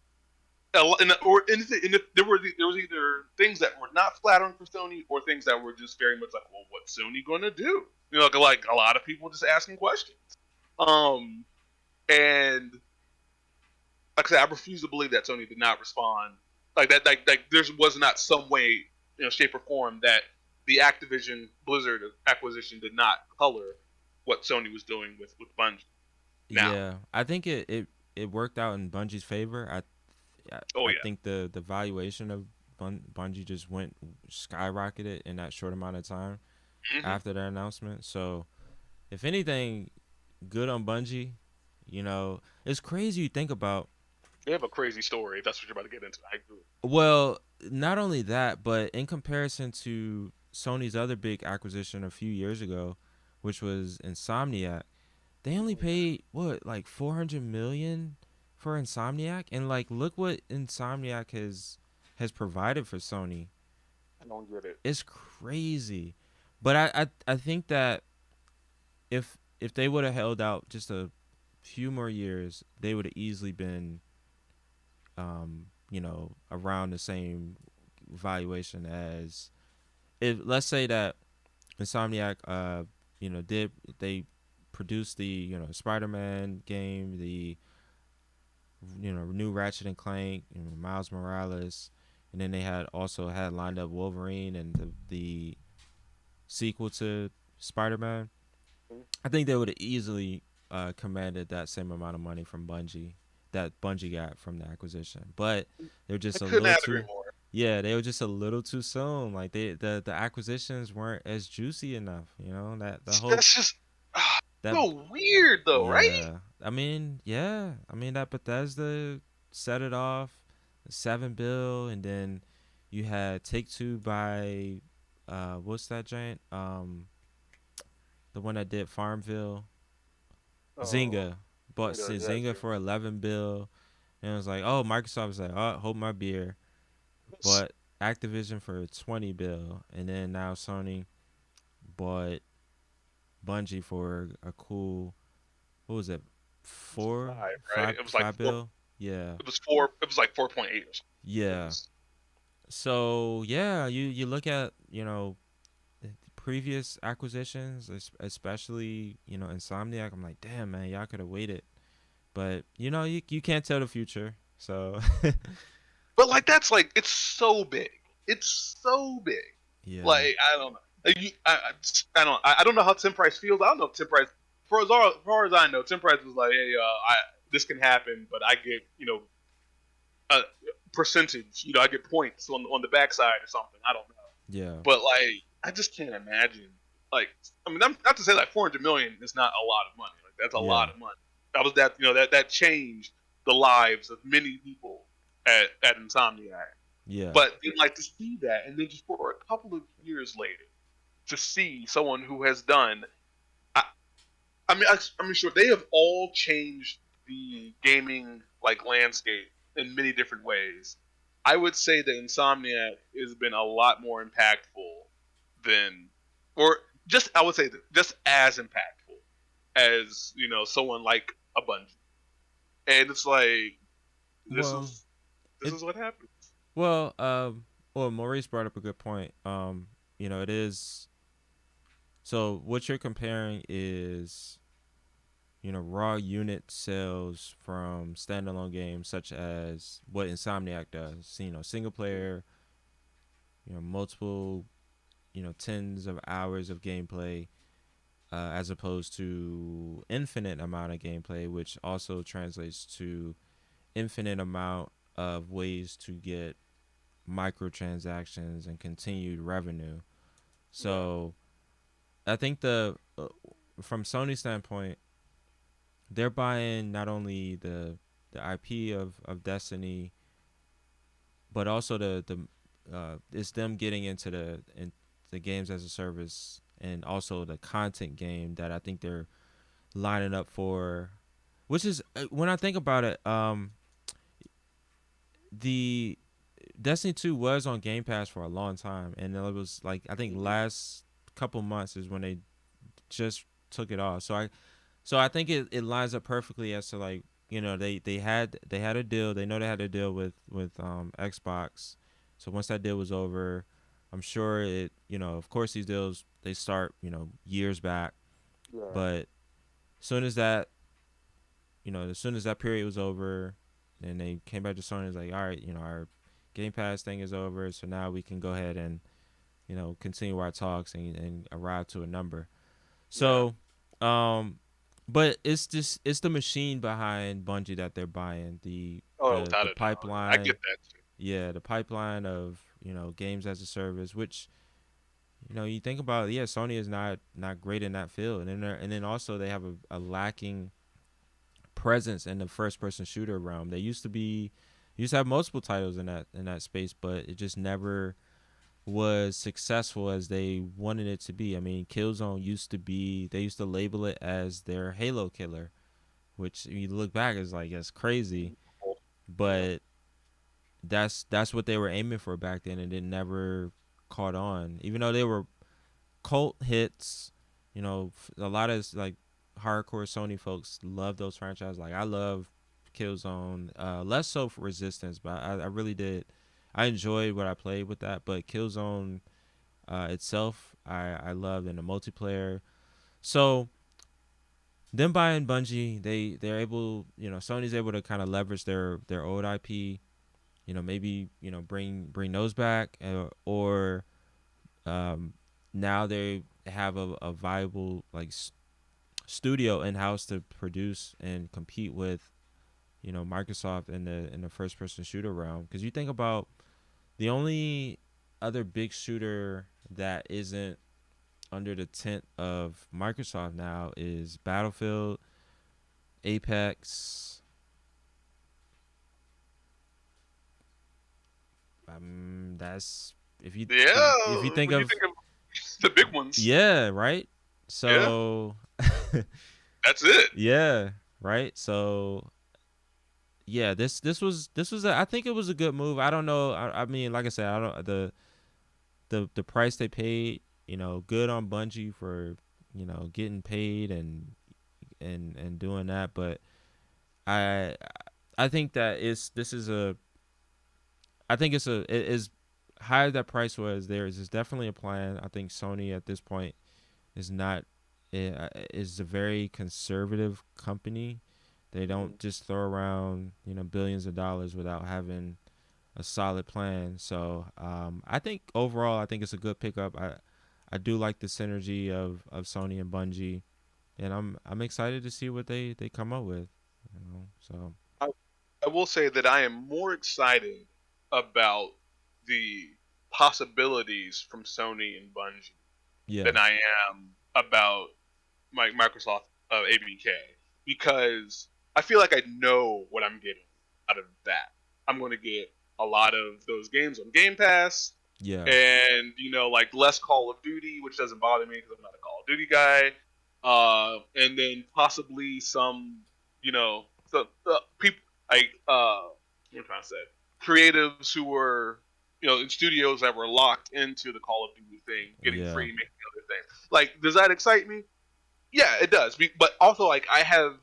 There was either things that were not flattering for Sony or things that were just very much like, well, what's Sony going to do? Like a lot of people just asking questions. Um, and like I said, I refuse to believe that Sony did not respond like that. Like there was not some way, shape or form that the Activision Blizzard acquisition did not color what Sony was doing with Bungie. Now, Yeah, I think it worked out in Bungie's favor. oh I yeah, think the valuation of Bungie just went skyrocketed in that short amount of time mm-hmm. after their announcement. So if anything, good on Bungie. It's crazy you think about. They have a crazy story. If that's what you're about to get into. I agree. Well, not only that, but in comparison to Sony's other big acquisition a few years ago, which was Insomniac, they only paid what, like 400 million for Insomniac, and like look what Insomniac has provided for Sony. I don't get it. It's crazy. But I think that if they would have held out just a few more years, they would have easily been around the same valuation as, if let's say that Insomniac did they produced the Spider-Man game, the new Ratchet and Clank, Miles Morales, and then they had lined up Wolverine and the sequel to Spider-Man. I think they would have easily commanded that same amount of money from Bungie that Bungie got from the acquisition, but they're I just a couldn't little have too. agreed more. Yeah, they were just a little too soon. Like the acquisitions weren't as juicy enough. That the whole That's just that so weird, though, right? yeah. I mean that Bethesda set it off, 7 bill, and then you had Take Two by what's that giant the one that did Farmville, Oh, Zynga. Bought Zynga for 11 bill, and it was like, oh, Microsoft was like, oh, hold my beer. Bought Activision for 20 bill, and then now Sony bought Bungie for a cool, what was it, four, five, right? five, It was like five four. bill? Yeah, It was four. It was like 4.8 or something. It yeah. was. So yeah, you look at previous acquisitions, especially Insomniac. I'm like, damn man, y'all could have waited, but you can't tell the future. So But like that's like it's so big. It's so big. yeah, Like I don't know. Like, I don't know how Tim Price feels. I don't know if Tim Price, far as I know, Tim Price was like, hey, this can happen, but I get a percentage. I get points on the backside or something. I don't know. yeah, But like, I just can't imagine. Like, I mean, not to say like 400 million is not a lot of money. Like, that's a yeah, lot of money. That changed the lives of many people at Insomniac. yeah. But they like to see that, and then just for a couple of years later, to see someone who has done. I, I mean, sure they have all changed the gaming like landscape in many different ways. I would say that Insomniac has been a lot more impactful than, or just I would say that just as impactful as someone like a Bungie. And it's like this Well, is this it is what happens. well Maurice brought up a good point. It is, so what you're comparing is raw unit sales from standalone games such as what Insomniac does. Single player, multiple, tens of hours of gameplay, as opposed to infinite amount of gameplay, which also translates to infinite amount of ways to get microtransactions and continued revenue. Yeah, So I think from Sony's standpoint, they're buying not only the IP of Destiny, but also the it's them getting into the games as a service and also the content game that I think they're lining up for. Which is when I think about it, the Destiny 2 was on Game Pass for a long time, and it was like I think last couple months is when they just took it off. So I think it lines up perfectly as to like they had a deal. They know they had a deal with Xbox. So once that deal was over, I'm sure of course these deals they start years back, Yeah. but soon as soon as that period was over, and they came back to Sony, it's like all right, our Game Pass thing is over, so now we can go ahead and continue our talks and arrive to a number. Yeah. So, but it's the machine behind Bungie that they're buying Oh, the without a doubt. I get pipeline. that too. Yeah, the pipeline of games as a service, which you think about. Yeah, Sony is not great in that field, and then also they have a lacking presence in the first person shooter realm. They used to have multiple titles in that space, but it just never was successful as they wanted it to be. I mean, Killzone they used to label it as their Halo killer, which if you look back is like it's crazy, Yeah. but that's what they were aiming for back then, and it never caught on. Even though they were cult hits, a lot of like hardcore Sony folks love those franchises. Like I love Killzone, less so for Resistance, but I really did. I enjoyed what I played with that, but Killzone itself, I loved in the multiplayer. So them buying Bungie, they're able, Sony's able to kind of leverage their old IP, maybe bring those back, or now they have a viable like studio in house to produce and compete with Microsoft in the first person shooter realm. Because you think about the only other big shooter that isn't under the tent of Microsoft now is Battlefield, Apex. That's if you Yeah. think When you of think of the big ones, yeah, right. yeah, So that's it. yeah, right. So yeah, this was I think it was a good move. I don't know. I mean, like I said, I don't the price they paid. Good on Bungie for getting paid and doing that. But I I think that this is a I think it is high as that price was. There is definitely a plan. I think Sony at this point is not is a very conservative company. They don't just throw around billions of dollars without having a solid plan. So I think overall, I think it's a good pickup. I do like the synergy of Sony and Bungie, and I'm excited to see what they come up with. So I, I will say that I am more excited about the possibilities from Sony and Bungie yeah, than I am about Microsoft ABK, because I feel like I know what I'm getting out of that. I'm going to get a lot of those games on Game Pass, yeah, and like less Call of Duty, which doesn't bother me because I'm not a Call of Duty guy. And then possibly some, people like what am I trying to say? Creatives who were, in studios that were locked into the Call of Duty thing, getting yeah, free, making other things. Like, does that excite me? Yeah, it does. But also, like, I have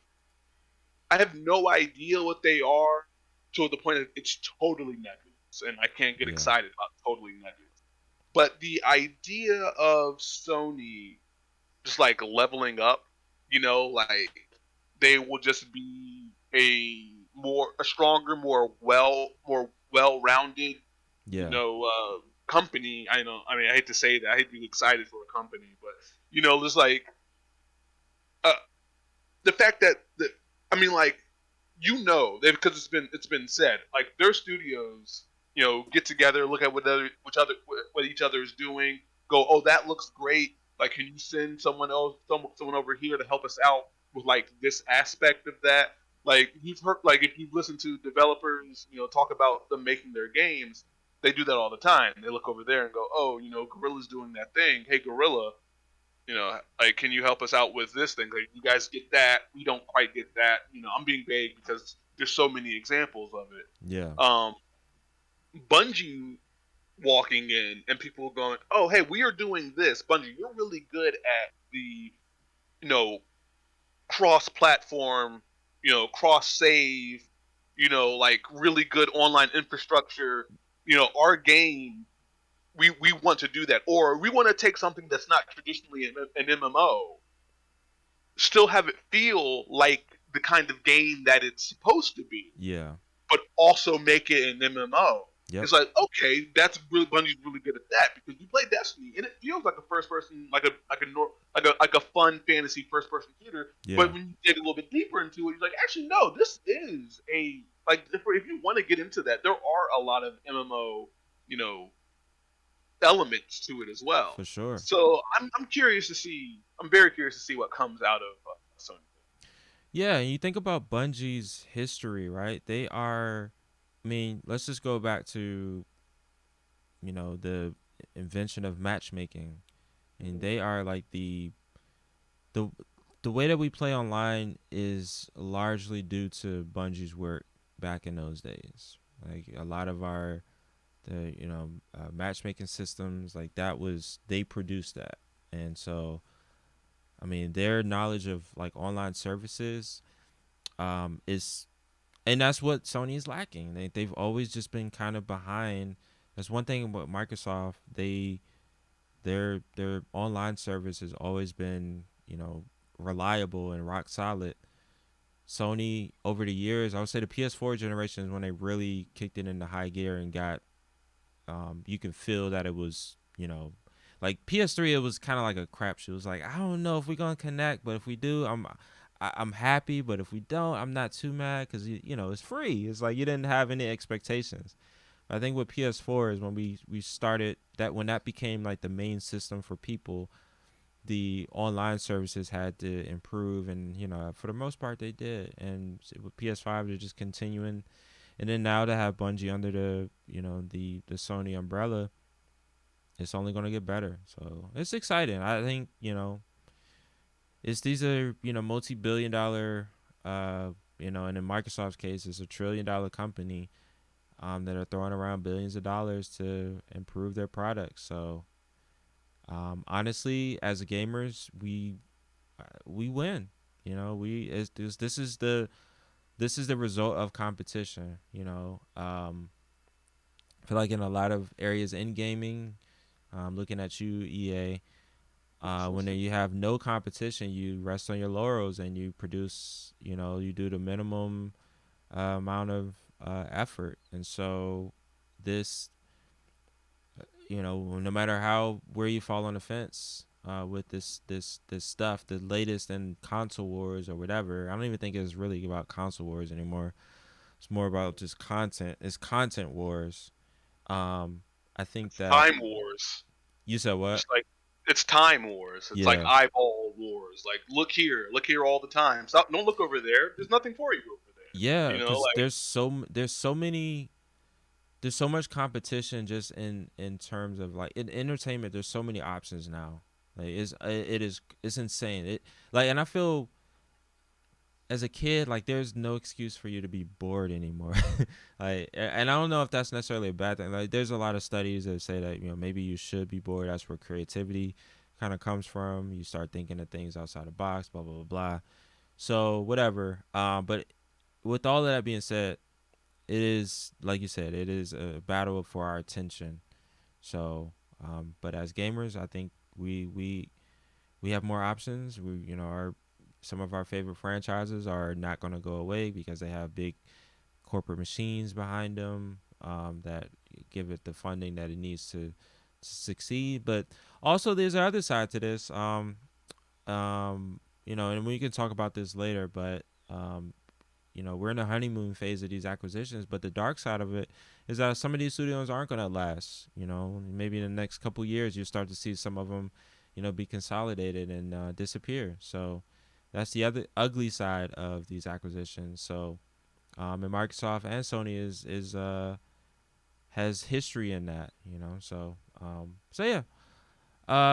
no idea what they are, to the point that it's totally nebulous, and I can't get yeah, excited about totally nebulous. But the idea of Sony just like leveling up, like they will just be a stronger, more well-rounded, yeah, company. I know. I mean, I hate to say that. I hate to be excited for a company, but just like uh, the fact that I mean, like, because it's been said, like, their studios, get together, look at what each other is doing, go, oh, that looks great. Like, can you send someone else, someone over here to help us out with like this aspect of that? Like, you've heard, like, if you've listened to developers, talk about them making their games, they do that all the time. They look over there and go, oh, Gorilla's doing that thing. Hey, Gorilla, like, can you help us out with this thing? Like, you guys get that? We don't quite get that. I'm being vague because there's so many examples of it. Yeah. Bungie walking in and people going, oh, hey, we are doing this. Bungie, you're really good at the, cross-platform, cross-save, like really good online infrastructure. Our game, we want to do that. Or we want to take something that's not traditionally an MMO, still have it feel like the kind of game that it's supposed to be. Yeah. But also make it an MMO. Yep. It's like, okay, that's really Bungie's really good at that because you play Destiny and it feels like a first person, like a fun fantasy first person shooter. Yeah. But when you dig a little bit deeper into it, you're like, actually, no, this is a like if you want to get into that, there are a lot of MMO, elements to it as well. For sure. So I'm curious to see. I'm very curious to see what comes out of Sony. Yeah, and you think about Bungie's history, right? They are, I mean, let's just go back to, the invention of matchmaking, and they are like the the way that we play online is largely due to Bungie's work back in those days. Like a lot of the matchmaking systems, like that was they produced that, and so I mean their knowledge of like online services is, and that's what Sony is lacking. They've always just been kind of behind. That's one thing about Microsoft. Their online service has always been reliable and rock solid. Sony over the years, I would say the PS4 generation is when they really kicked it into high gear and got you can feel that it was like PS3. It was kind of like a crapshoot. It was like, I don't know if we're gonna connect, but if we do, I'm happy. But if we don't, I'm not too mad because it's free. It's like you didn't have any expectations. But I think with PS4 is when we started that, when that became like the main system for people. The online services had to improve, and for the most part they did. And with PS5, they're just continuing, and then now to have Bungie under the the Sony umbrella, it's only going to get better. So it's exciting. I think these are multi-billion-dollar, and in Microsoft's case, it's $1 trillion company that are throwing around billions of dollars to improve their products. So honestly, as gamers, we win. This is the result of competition. I feel like in a lot of areas in gaming, looking at you, EA, when you have no competition, you rest on your laurels and you produce. You do the minimum amount of effort, and so this no matter where you fall on the fence with this stuff, the latest in console wars or whatever. I don't even think it's really about console wars anymore. It's more about just content. It's content wars. I think that Time wars. You said what? It's time wars. It's like eyeball wars. Like look here all the time. Stop! Don't look over there. There's nothing for you over there. Yeah, because there's so much competition just in terms of like in entertainment. There's so many options now. Like it's insane. And I feel as a kid, like there's no excuse for you to be bored anymore. Like, and I don't know if that's necessarily a bad thing. Like there's a lot of studies that say that maybe you should be bored. That's where creativity kind of comes from. You start thinking of things outside the box. Blah blah blah blah. So whatever. But with all of that being said, it is, like you said, it is a battle for our attention. So, but as gamers, I think we have more options. Some of our favorite franchises are not going to go away because they have big corporate machines behind them that give it the funding that it needs to succeed. But also, there's the other side to this. And we can talk about this later, but we're in the honeymoon phase of these acquisitions, but the dark side of it is that some of these studios aren't going to last. Maybe in the next couple years, you start to see some of them, be consolidated and disappear. So that's the other ugly side of these acquisitions. So, and Microsoft and Sony has history in that, So yeah.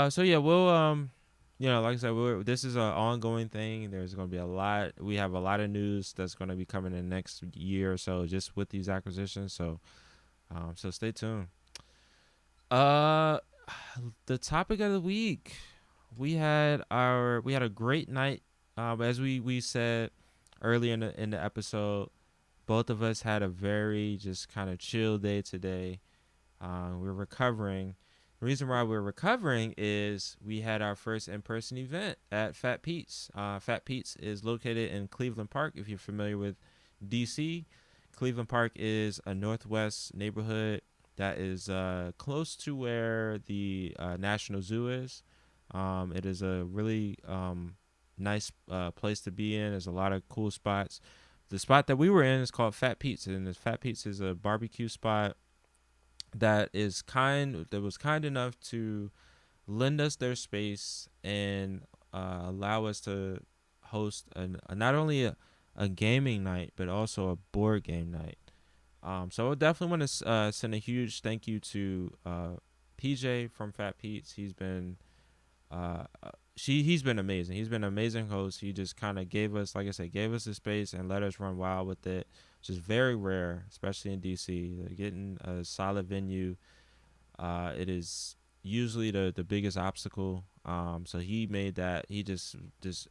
So yeah, we'll like I said, this is an ongoing thing. There's going to be a lot. We have a lot of news that's going to be coming in the next year or so, just with these acquisitions. So stay tuned. Uh, the topic of the week, we had a great night. As we said earlier in the episode, both of us had a very just kind of chill day today. We're recovering. The reason why we're recovering is we had our first in-person event at Fat Pete's. Fat Pete's is located in Cleveland Park. If you're familiar with DC, Cleveland Park is a northwest neighborhood that is close to where the National Zoo is. It is a really nice place to be in. There's a lot of cool spots. The spot that we were in is called Fat Pete's, and the Fat Pete's is a barbecue spot that was kind enough to lend us their space and allow us to host not only a gaming night but also a board game night. So I definitely want to send a huge thank you to PJ from Fat Pete's. He's been he's been amazing. He's been an amazing host. He just kind of gave us, like I said, gave us the space and let us run wild with it. Which is very rare, especially in DC. Getting a solid venue, it is usually the biggest obstacle. So he made that. He just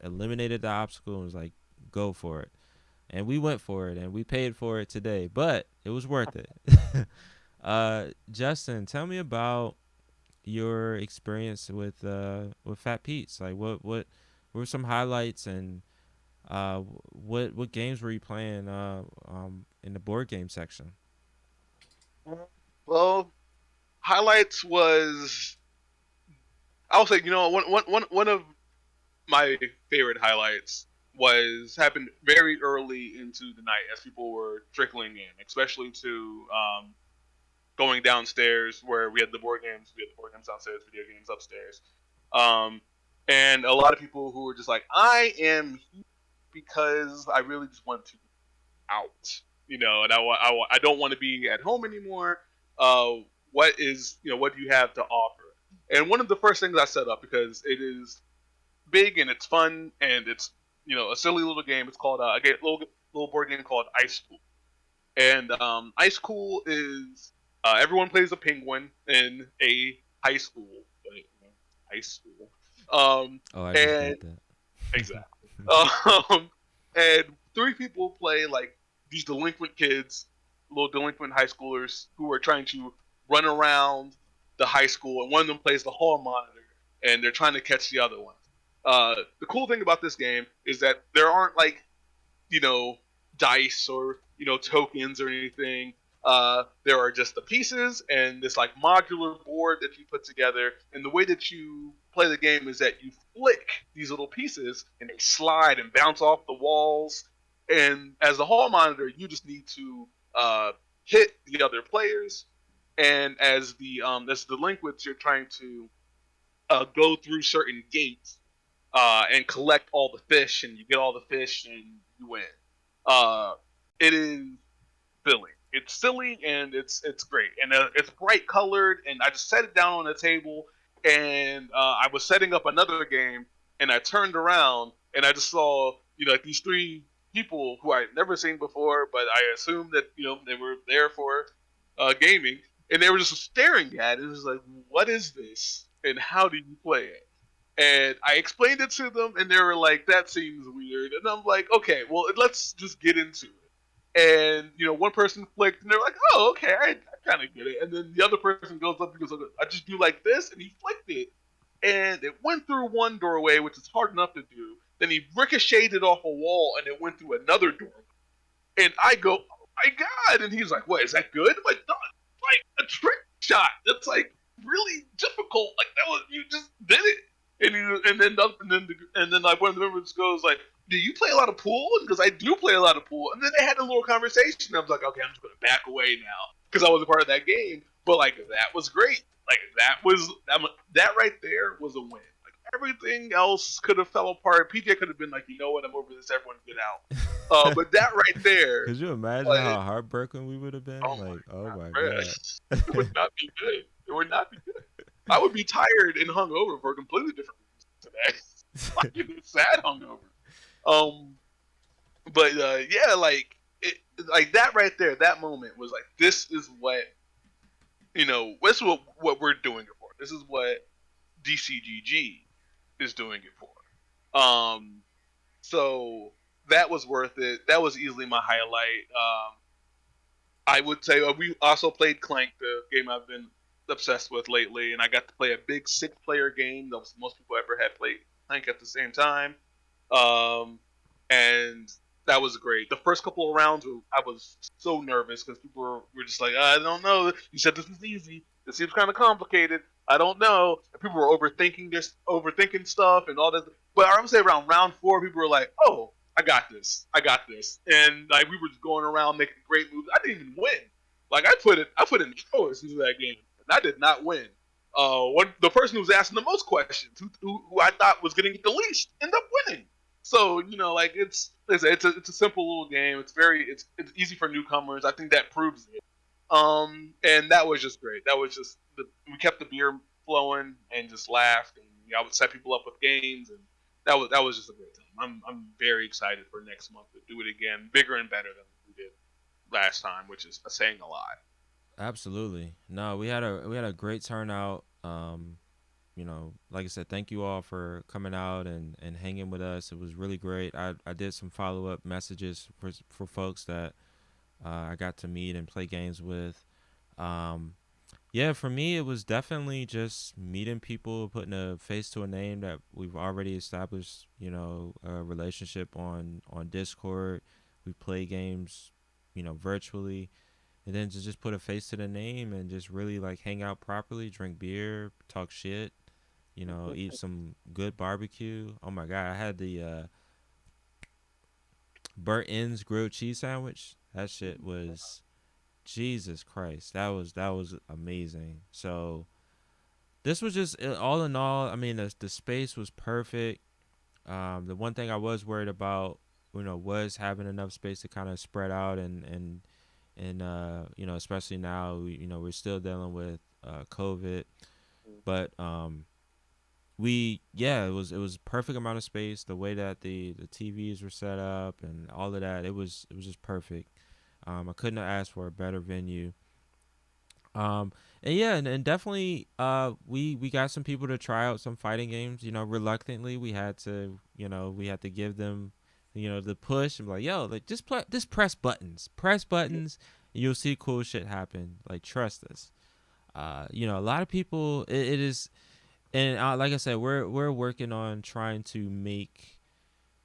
eliminated the obstacle and was like, go for it. And we went for it, and we paid for it today, but it was worth it. Justin, tell me about your experience with Fat Pete's. Like, what were some highlights, and what games were you playing in the board game section? Well, highlights was, I'll say, one of my favorite highlights happened very early into the night as people were trickling in, especially to going downstairs where we had the board games. We had the board games downstairs, video games upstairs. And a lot of people who were just like, I am here because I really just want to be out, and I don't want to be at home anymore. What do you have to offer? And one of the first things I set up, because it is big and it's fun and it's a silly little game. It's called a little board game called Ice Cool. And Ice Cool is everyone plays a penguin in a high school, high school. I just and did that. exactly. And three people play like these delinquent kids, little delinquent high schoolers who are trying to run around the high school, and one of them plays the hall monitor, and they're trying to catch the other one. The cool thing about this game is that there aren't like, dice or, tokens or anything. There are just the pieces and this like modular board that you put together. And the way that you play the game is that you flick these little pieces and they slide and bounce off the walls. And as the hall monitor, you just need to hit the other players. And as the delinquents, you're trying to go through certain gates and collect all the fish, and you get all the fish and you win. It is silly. It's silly and it's great, and it's bright colored. And I just set it down on the table, and I was setting up another game, and I turned around and I just saw like these three people who I'd never seen before, but I assumed that they were there for gaming, and they were just staring at it. It was like, what is this, and how do you play it? And I explained it to them, and they were like, that seems weird. And I'm like, okay, well, let's just get into it. And, one person flicked, and they're like, oh, okay, I kind of get it. And then the other person goes up and goes, I just do like this, and he flicked it. And it went through one doorway, which is hard enough to do. Then he ricocheted off a wall, and it went through another doorway. And I go, oh my God. And he's like, what, is that good? I'm like, no, it's like a trick shot. That's like really difficult. Like, you just did it. And then like one of the members goes like, do you play a lot of pool? Because I do play a lot of pool. And then they had a little conversation. I was like, okay, I'm just going to back away now because I wasn't part of that game. But like, that was great. Like, that right there was a win. Like, everything else could have fell apart. PJ could have been like, you know what, I'm over this. Everyone get out. But that right there, Could you imagine like, how heartbroken we would have been? oh my Like, oh god, my bro, god. it would not be good. It would not be good. I would be tired and hungover for a completely different reason today. Like sad hungover. Um, but yeah, like like that right there, that moment was like, this is what this is what we're doing it for. This is what DCGG is doing it for. So that was worth it. That was easily my highlight. I would say we also played Clank, the game I've been obsessed with lately, and I got to play a big 6-player game that was most people ever had played Clank at the same time. Um, and that was great. The first couple of rounds, I was so nervous because people were just like, I don't know. You said this is easy. It seems kind of complicated. I don't know. And people were overthinking stuff and all that. But I would say around round 4, people were like, oh, I got this. I got this. And like we were just going around making great moves. I didn't even win. Like I put in hours into that game, and I did not win. The person who was asking the most questions, who I thought was getting it the least, ended up winning. So like it's a simple little game. It's easy for newcomers. I think that proves it. And that was just great. That was just we kept the beer flowing and just laughed, and I would set people up with games, and that was just a great time. I'm very excited for next month to do it again, bigger and better than we did last time, which is saying a lot. Absolutely. No, we had a great turnout. Like I said, thank you all for coming out and hanging with us. It was really great. I did some follow up messages for folks that I got to meet and play games with. Um, yeah, for me, it was definitely just meeting people, putting a face to a name that we've already established, a relationship on Discord. We play games, virtually, and then to just put a face to the name and just really like hang out properly, drink beer, talk shit, eat some good barbecue. Oh my god, I had the burnt ends grilled cheese sandwich. That shit was Jesus Christ. That was amazing. So this was just all in all. I mean, the space was perfect. The one thing I was worried about, was having enough space to kind of spread out and especially now, we're still dealing with COVID, but it was perfect amount of space. The way that the TVs were set up and all of that, it was just perfect. I couldn't have asked for a better venue. And yeah, and definitely, we got some people to try out some fighting games. Reluctantly, we had to give them, the push and be like, yo, like just press buttons, and you'll see cool shit happen. Like trust us. A lot of people, it is, and like I said, we're working on trying to make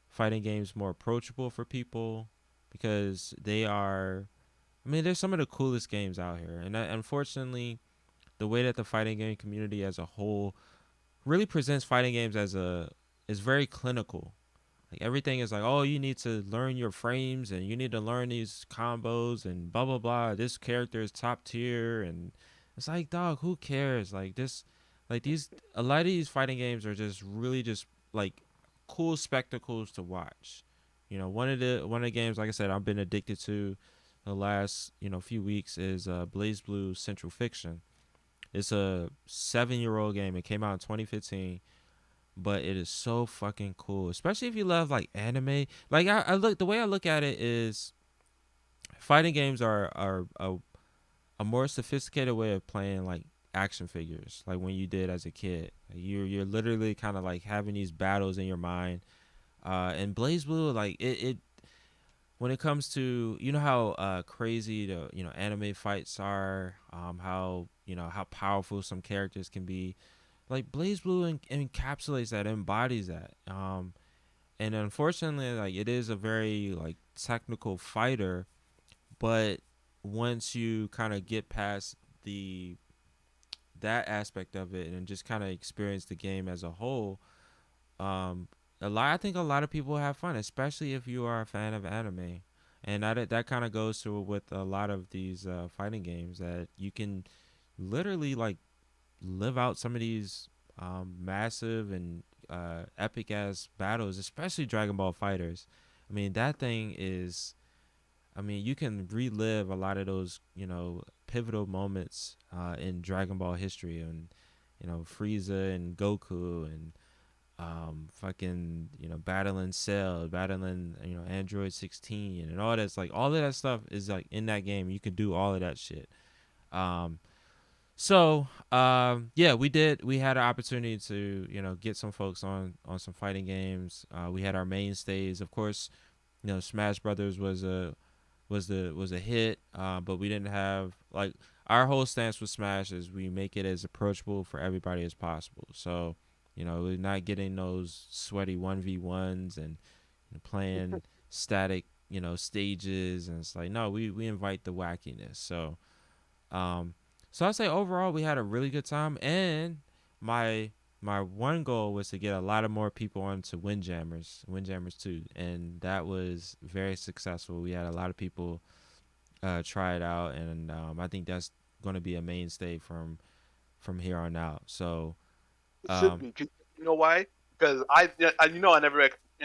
fighting games more approachable for people because they are. I mean, they're some of the coolest games out here, and unfortunately, the way that the fighting game community as a whole really presents fighting games is very clinical. Like everything is like, oh, you need to learn your frames and you need to learn these combos and blah blah blah. This character is top tier, and it's like, dog, who cares? Like this, like these, a lot of these fighting games are just really just like cool spectacles to watch. One of the games, like I said, I've been addicted to the last few weeks is Blaze Blue Central Fiction. It's a 7-year-old game. It came out in 2015, but it is so fucking cool, especially if you love like anime. Like I look, the way I look at it is fighting games are a more sophisticated way of playing like action figures, like when you did as a kid. Like you're literally kind of like having these battles in your mind. And Blaze Blue, like it when it comes to how crazy the anime fights are, how powerful some characters can be, like Blaze Blue encapsulates that, embodies that. And unfortunately, like it is a very like technical fighter, but once you kind of get past the that aspect of it and just kind of experience the game as a whole, um, I think a lot of people have fun, especially if you are a fan of anime, and that kind of goes through with a lot of these fighting games that you can literally like live out some of these massive and epic ass battles, especially Dragon Ball Fighters. I mean, that thing is. I mean, you can relive a lot of those, pivotal moments in Dragon Ball history, and Frieza and Goku and fucking battling Cell, battling Android 16, and all that's like all of that stuff is like in that game. You can do all of that shit. Um, yeah, we had an opportunity to get some folks on some fighting games. We had our mainstays, of course. Smash Brothers was a hit, but we didn't have like our whole stance with Smash is we make it as approachable for everybody as possible. So we're not getting those sweaty 1v1s and playing static stages, and it's like no, we invite the wackiness. Um, so I say overall we had a really good time, and my my one goal was to get a lot of more people onto Windjammers 2, and that was very successful. We had a lot of people try it out, and I think that's going to be a mainstay from here on out. So, It should um, be. 'Cause you know why? Because I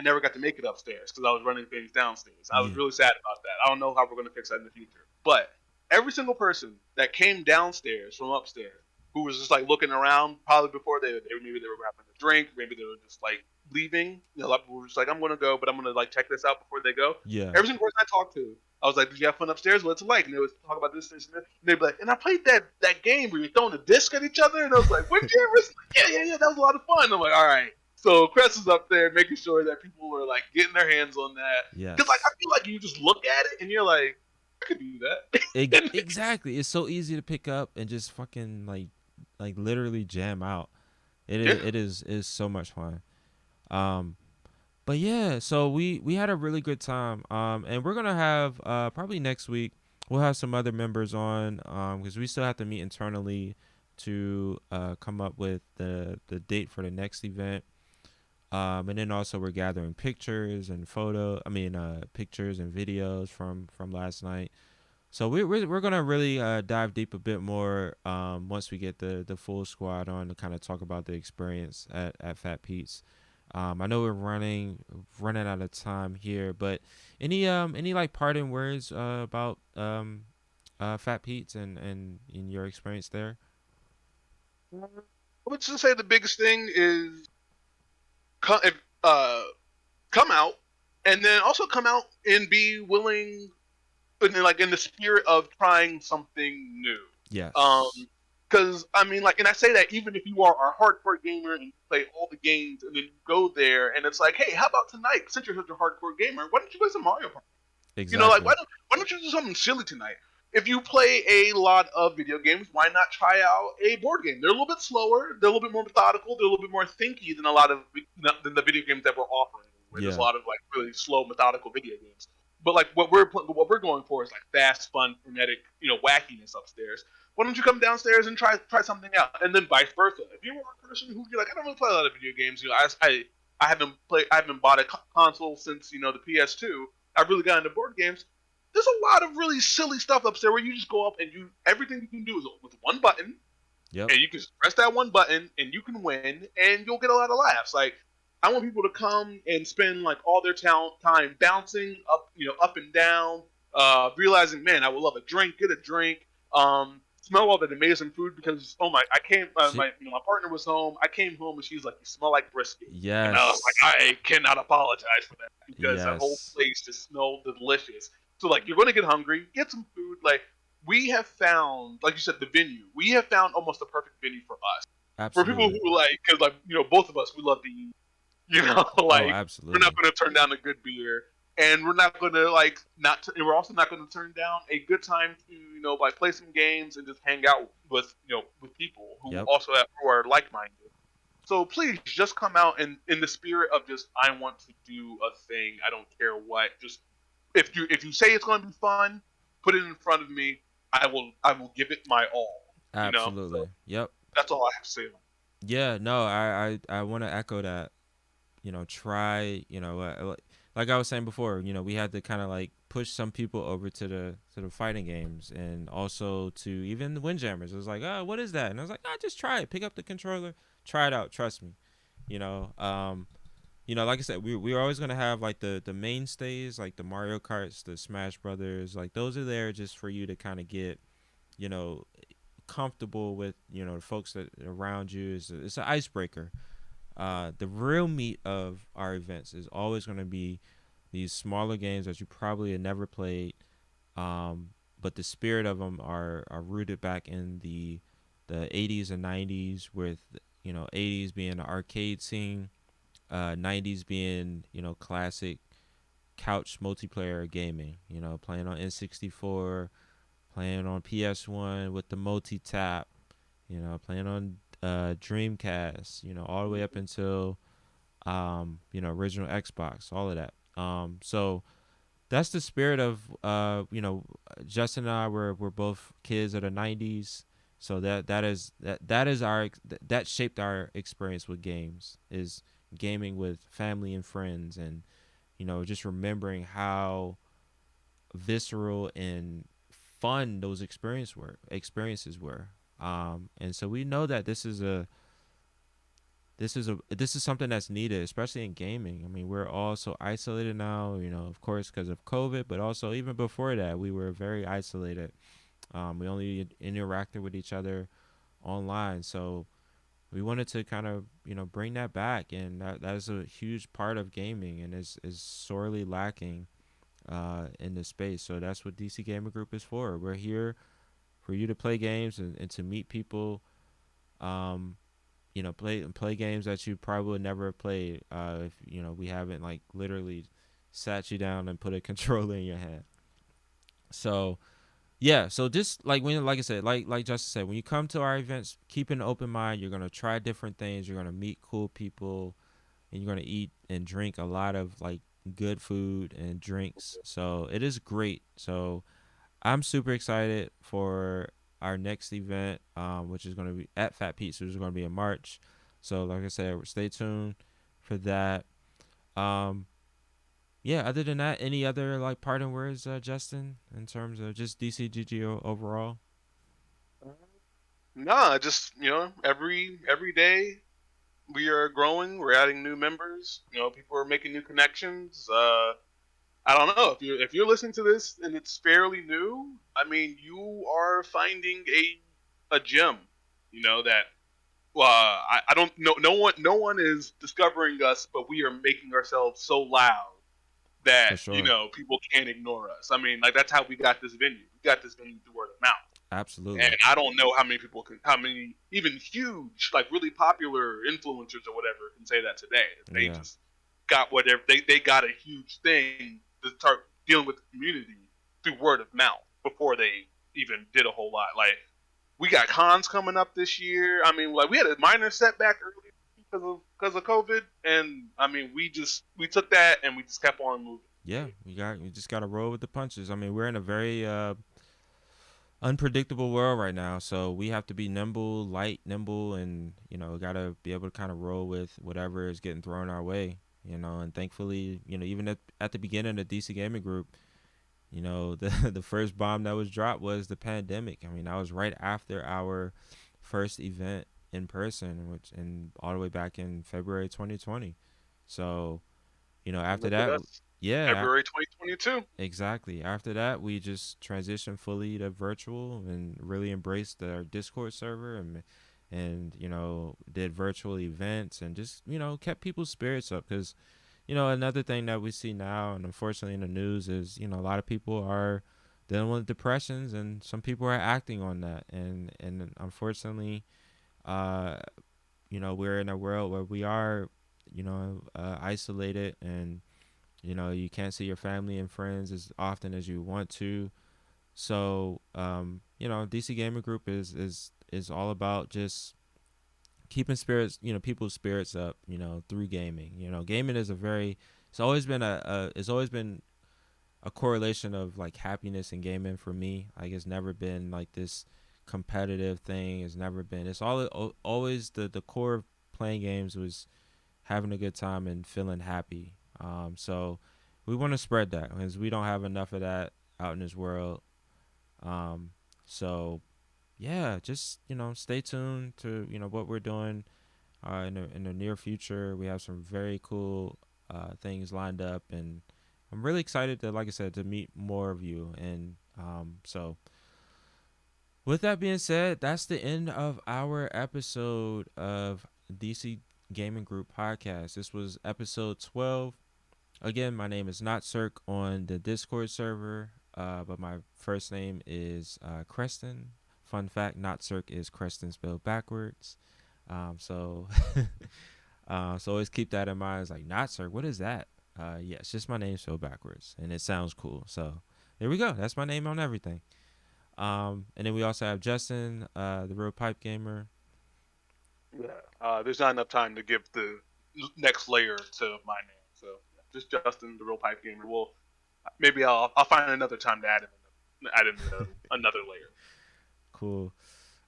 never got to make it upstairs because I was running things downstairs. I was yeah, really sad about that. I don't know how we're gonna fix that in the future. But every single person that came downstairs from upstairs who was just like looking around, probably before maybe they were grabbing a drink, maybe they were just like leaving. A lot of people were just like, I'm gonna go, but I'm gonna like check this out before they go. yeah, Every single person I talked to, I was like, "Did you have fun upstairs? What's it like?" And they would talk about this, and this. And they'd be like, "And I played that game where you're throwing a disc at each other." And I was like, "What game was? Yeah, that was a lot of fun." I'm like, "All right." So Crest is up there making sure that people were like getting their hands on that, because like I yes, feel like you just look at it and you're like, "I could do that." exactly. It's so easy to pick up and just fucking like literally jam out. It Yeah. is it is so much fun. Um, But yeah, so we had a really good time. And we're gonna have probably next week we'll have some other members on because we still have to meet internally to come up with the date for the next event. And then also we're gathering pictures and pictures and videos from last night. So we're gonna really dive deep a bit more once we get the full squad on to kind of talk about the experience at Fat Pete's. I know we're running out of time here, but any like parting words about Fat Pete's and in your experience there? I would just say the biggest thing is come, if, uh, come out, and then also come out and be willing, and like in the spirit of trying something new. Um, Yes. because I mean, like, and I say that even if you are a hardcore gamer and you play all the games, and then you go there and it's like, hey, how about tonight? Since you're such a hardcore gamer, why don't you play some Mario Party? Like Exactly. why don't you do something silly tonight? If you play a lot of video games, why not try out a board game? They're a little bit slower, they're a little bit more methodical, they're a little bit more thinky than a lot of than the video games that we're offering. Where there's a Yeah. lot of like really slow, methodical video games. But like what we're going for is like fast, fun, frenetic, wackiness upstairs. Why don't you come downstairs and try something out, and then vice versa? If you're a person who you're like, I don't really play a lot of video games, I haven't bought a console since the PS2. I've really got into board games. There's a lot of really silly stuff upstairs where you just go up and everything you can do is with one button, Yep. and you can just press that one button and you can win, and you'll get a lot of laughs. Like, I want people to come and spend like all their time bouncing up, up and down, realizing, man, I would love a drink, get a drink, smell all that amazing food because oh my, I came, She, my partner was home. I came home and she's like, you smell like brisket, and I was yes. like, I cannot apologize for that because that whole Yes. place just smelled delicious. So like, you're gonna get hungry, get some food. Like, we have found, like you said, the venue. We have found almost the perfect venue for us. For people Absolutely. who like, because like both of us, we love to eat. Oh, Like, we're not absolutely. going to turn down a good beer, and we're not going to like not. And we're also not going to turn down a good time to like play some games and just hang out with with people who Yep. who are like minded. So please just come out and in the spirit of just I want to do a thing. I don't care what. Just if you say it's going to be fun, put it in front of me. I will give it my all. So Absolutely. Yep. that's all I have to say. Yeah. No, I want to echo that. Try. Like I was saying before. We had to kind of like push some people over to the fighting games, and also to even the Windjammers. It was like, oh, what is that? And I was like, just try it. Pick up the controller. try it out. Trust me. You know, like I said, we're always gonna have like the mainstays, like the Mario Karts, the Smash Brothers, like those are there just for you to kind of get, you know, comfortable with, the folks that around you. It's an icebreaker. The real meat of our events is always going to be these smaller games that you probably had never played, but the spirit of them are rooted back in the 80s and 90s, with 80s being the arcade scene, 90s being classic couch multiplayer gaming, playing on N64, playing on PS1 with the multi tap, playing on Dreamcast, all the way up until original Xbox, all of that. So that's the spirit of Justin and I we're both kids of the 90s. So that shaped our experience with games, is gaming with family and friends, and just remembering how visceral and fun those experiences were. And so we know that this is something that's needed, especially in gaming. I mean, we're all so isolated now, of course, because of COVID, but also even before that, we were very isolated. We only interacted with each other online. So we wanted to kind of, bring that back. And that is a huge part of gaming, and is sorely lacking in this space. So that's what DC Gamer Group is for. We're here for you to play games, and to meet people. Um, play games that you probably would never have played if we haven't like literally sat you down and put a controller in your hand. So yeah, so just like I said, like Justin said, when you come to our events, keep an open mind. You're gonna try different things. You're gonna meet cool people, and you're gonna eat and drink a lot of like good food and drinks. So it is great. So I'm super excited for our next event, which is going to be at Fat Pete's, which is going to be in March. So, like I said, stay tuned for that. Um, yeah. Other than that, any other like parting words, Justin, in terms of just DCGG overall? Nah, just every day we are growing. We're adding new members. People are making new connections. I don't know if you're listening to this and it's fairly new. I mean, you are finding a gem. That I don't know. No one is discovering us, but we are making ourselves so loud that For sure. people can't ignore us. I mean, like that's how we got this venue. We got this venue through word of mouth. And Absolutely. I don't know how many even huge, like really popular influencers or whatever can say that today. They Yeah. just got whatever they got a huge thing to start dealing with the community through word of mouth before they even did a whole lot. Like we got cons coming up this year. I mean, like we had a minor setback earlier because of COVID, and I mean we took that and we just kept on moving. Yeah. We just got to roll with the punches. I mean, we're in a very unpredictable world right now, so we have to be nimble, and gotta be able to kind of roll with whatever is getting thrown our way. And thankfully, even at the beginning of DC Gaming Group, the the first bomb that was dropped was the pandemic. I mean, that was right after our first event in person, which and all the way back in February 2020. So And after look at that, us, yeah. February 2022. Exactly. After that, we just transitioned fully to virtual and really embraced our Discord server, and did virtual events, and just kept people's spirits up, because another thing that we see now, and unfortunately in the news, is a lot of people are dealing with depressions, and some people are acting on that, and unfortunately, uh we're in a world where we are isolated, and you can't see your family and friends as often as you want to. So DC Gamer Group is all about just keeping people's spirits up, through gaming. Gaming is a very it's always been a correlation of like happiness and gaming for me. Like it's never been like this competitive thing. It's never been. It's always the core of playing games was having a good time and feeling happy. So we want to spread that, because we don't have enough of that out in this world. Um, so yeah, just stay tuned to what we're doing. in the near future. We have some very cool things lined up, and I'm really excited to, like I said, to meet more of you. And so, with that being said, that's the end of our episode of DC Gaming Group Podcast. This was episode 12. Again, my name is Not Cirque on the Discord server, but my first name is Creston. Fun fact: Not Cirque is Creston spelled backwards. So, so always keep that in mind. It's like Not Cirque. What is that? Yeah, it's just my name spelled backwards, and it sounds cool. So there we go. That's my name on everything. And then we also have Justin, the real pipe gamer. Yeah. There's not enough time to give the next layer to my name, so just Justin, the real pipe gamer. Well, maybe I'll find another time to add in another layer. Cool.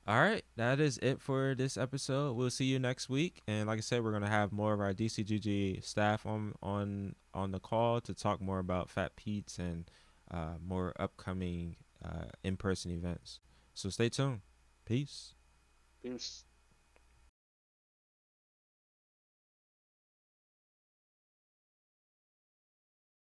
All right, that is it for this episode. We'll see you next week, and like I said, we're gonna have more of our DCGG staff on the call to talk more about Fat Pete's and more upcoming in-person events. So stay tuned. Peace. Peace.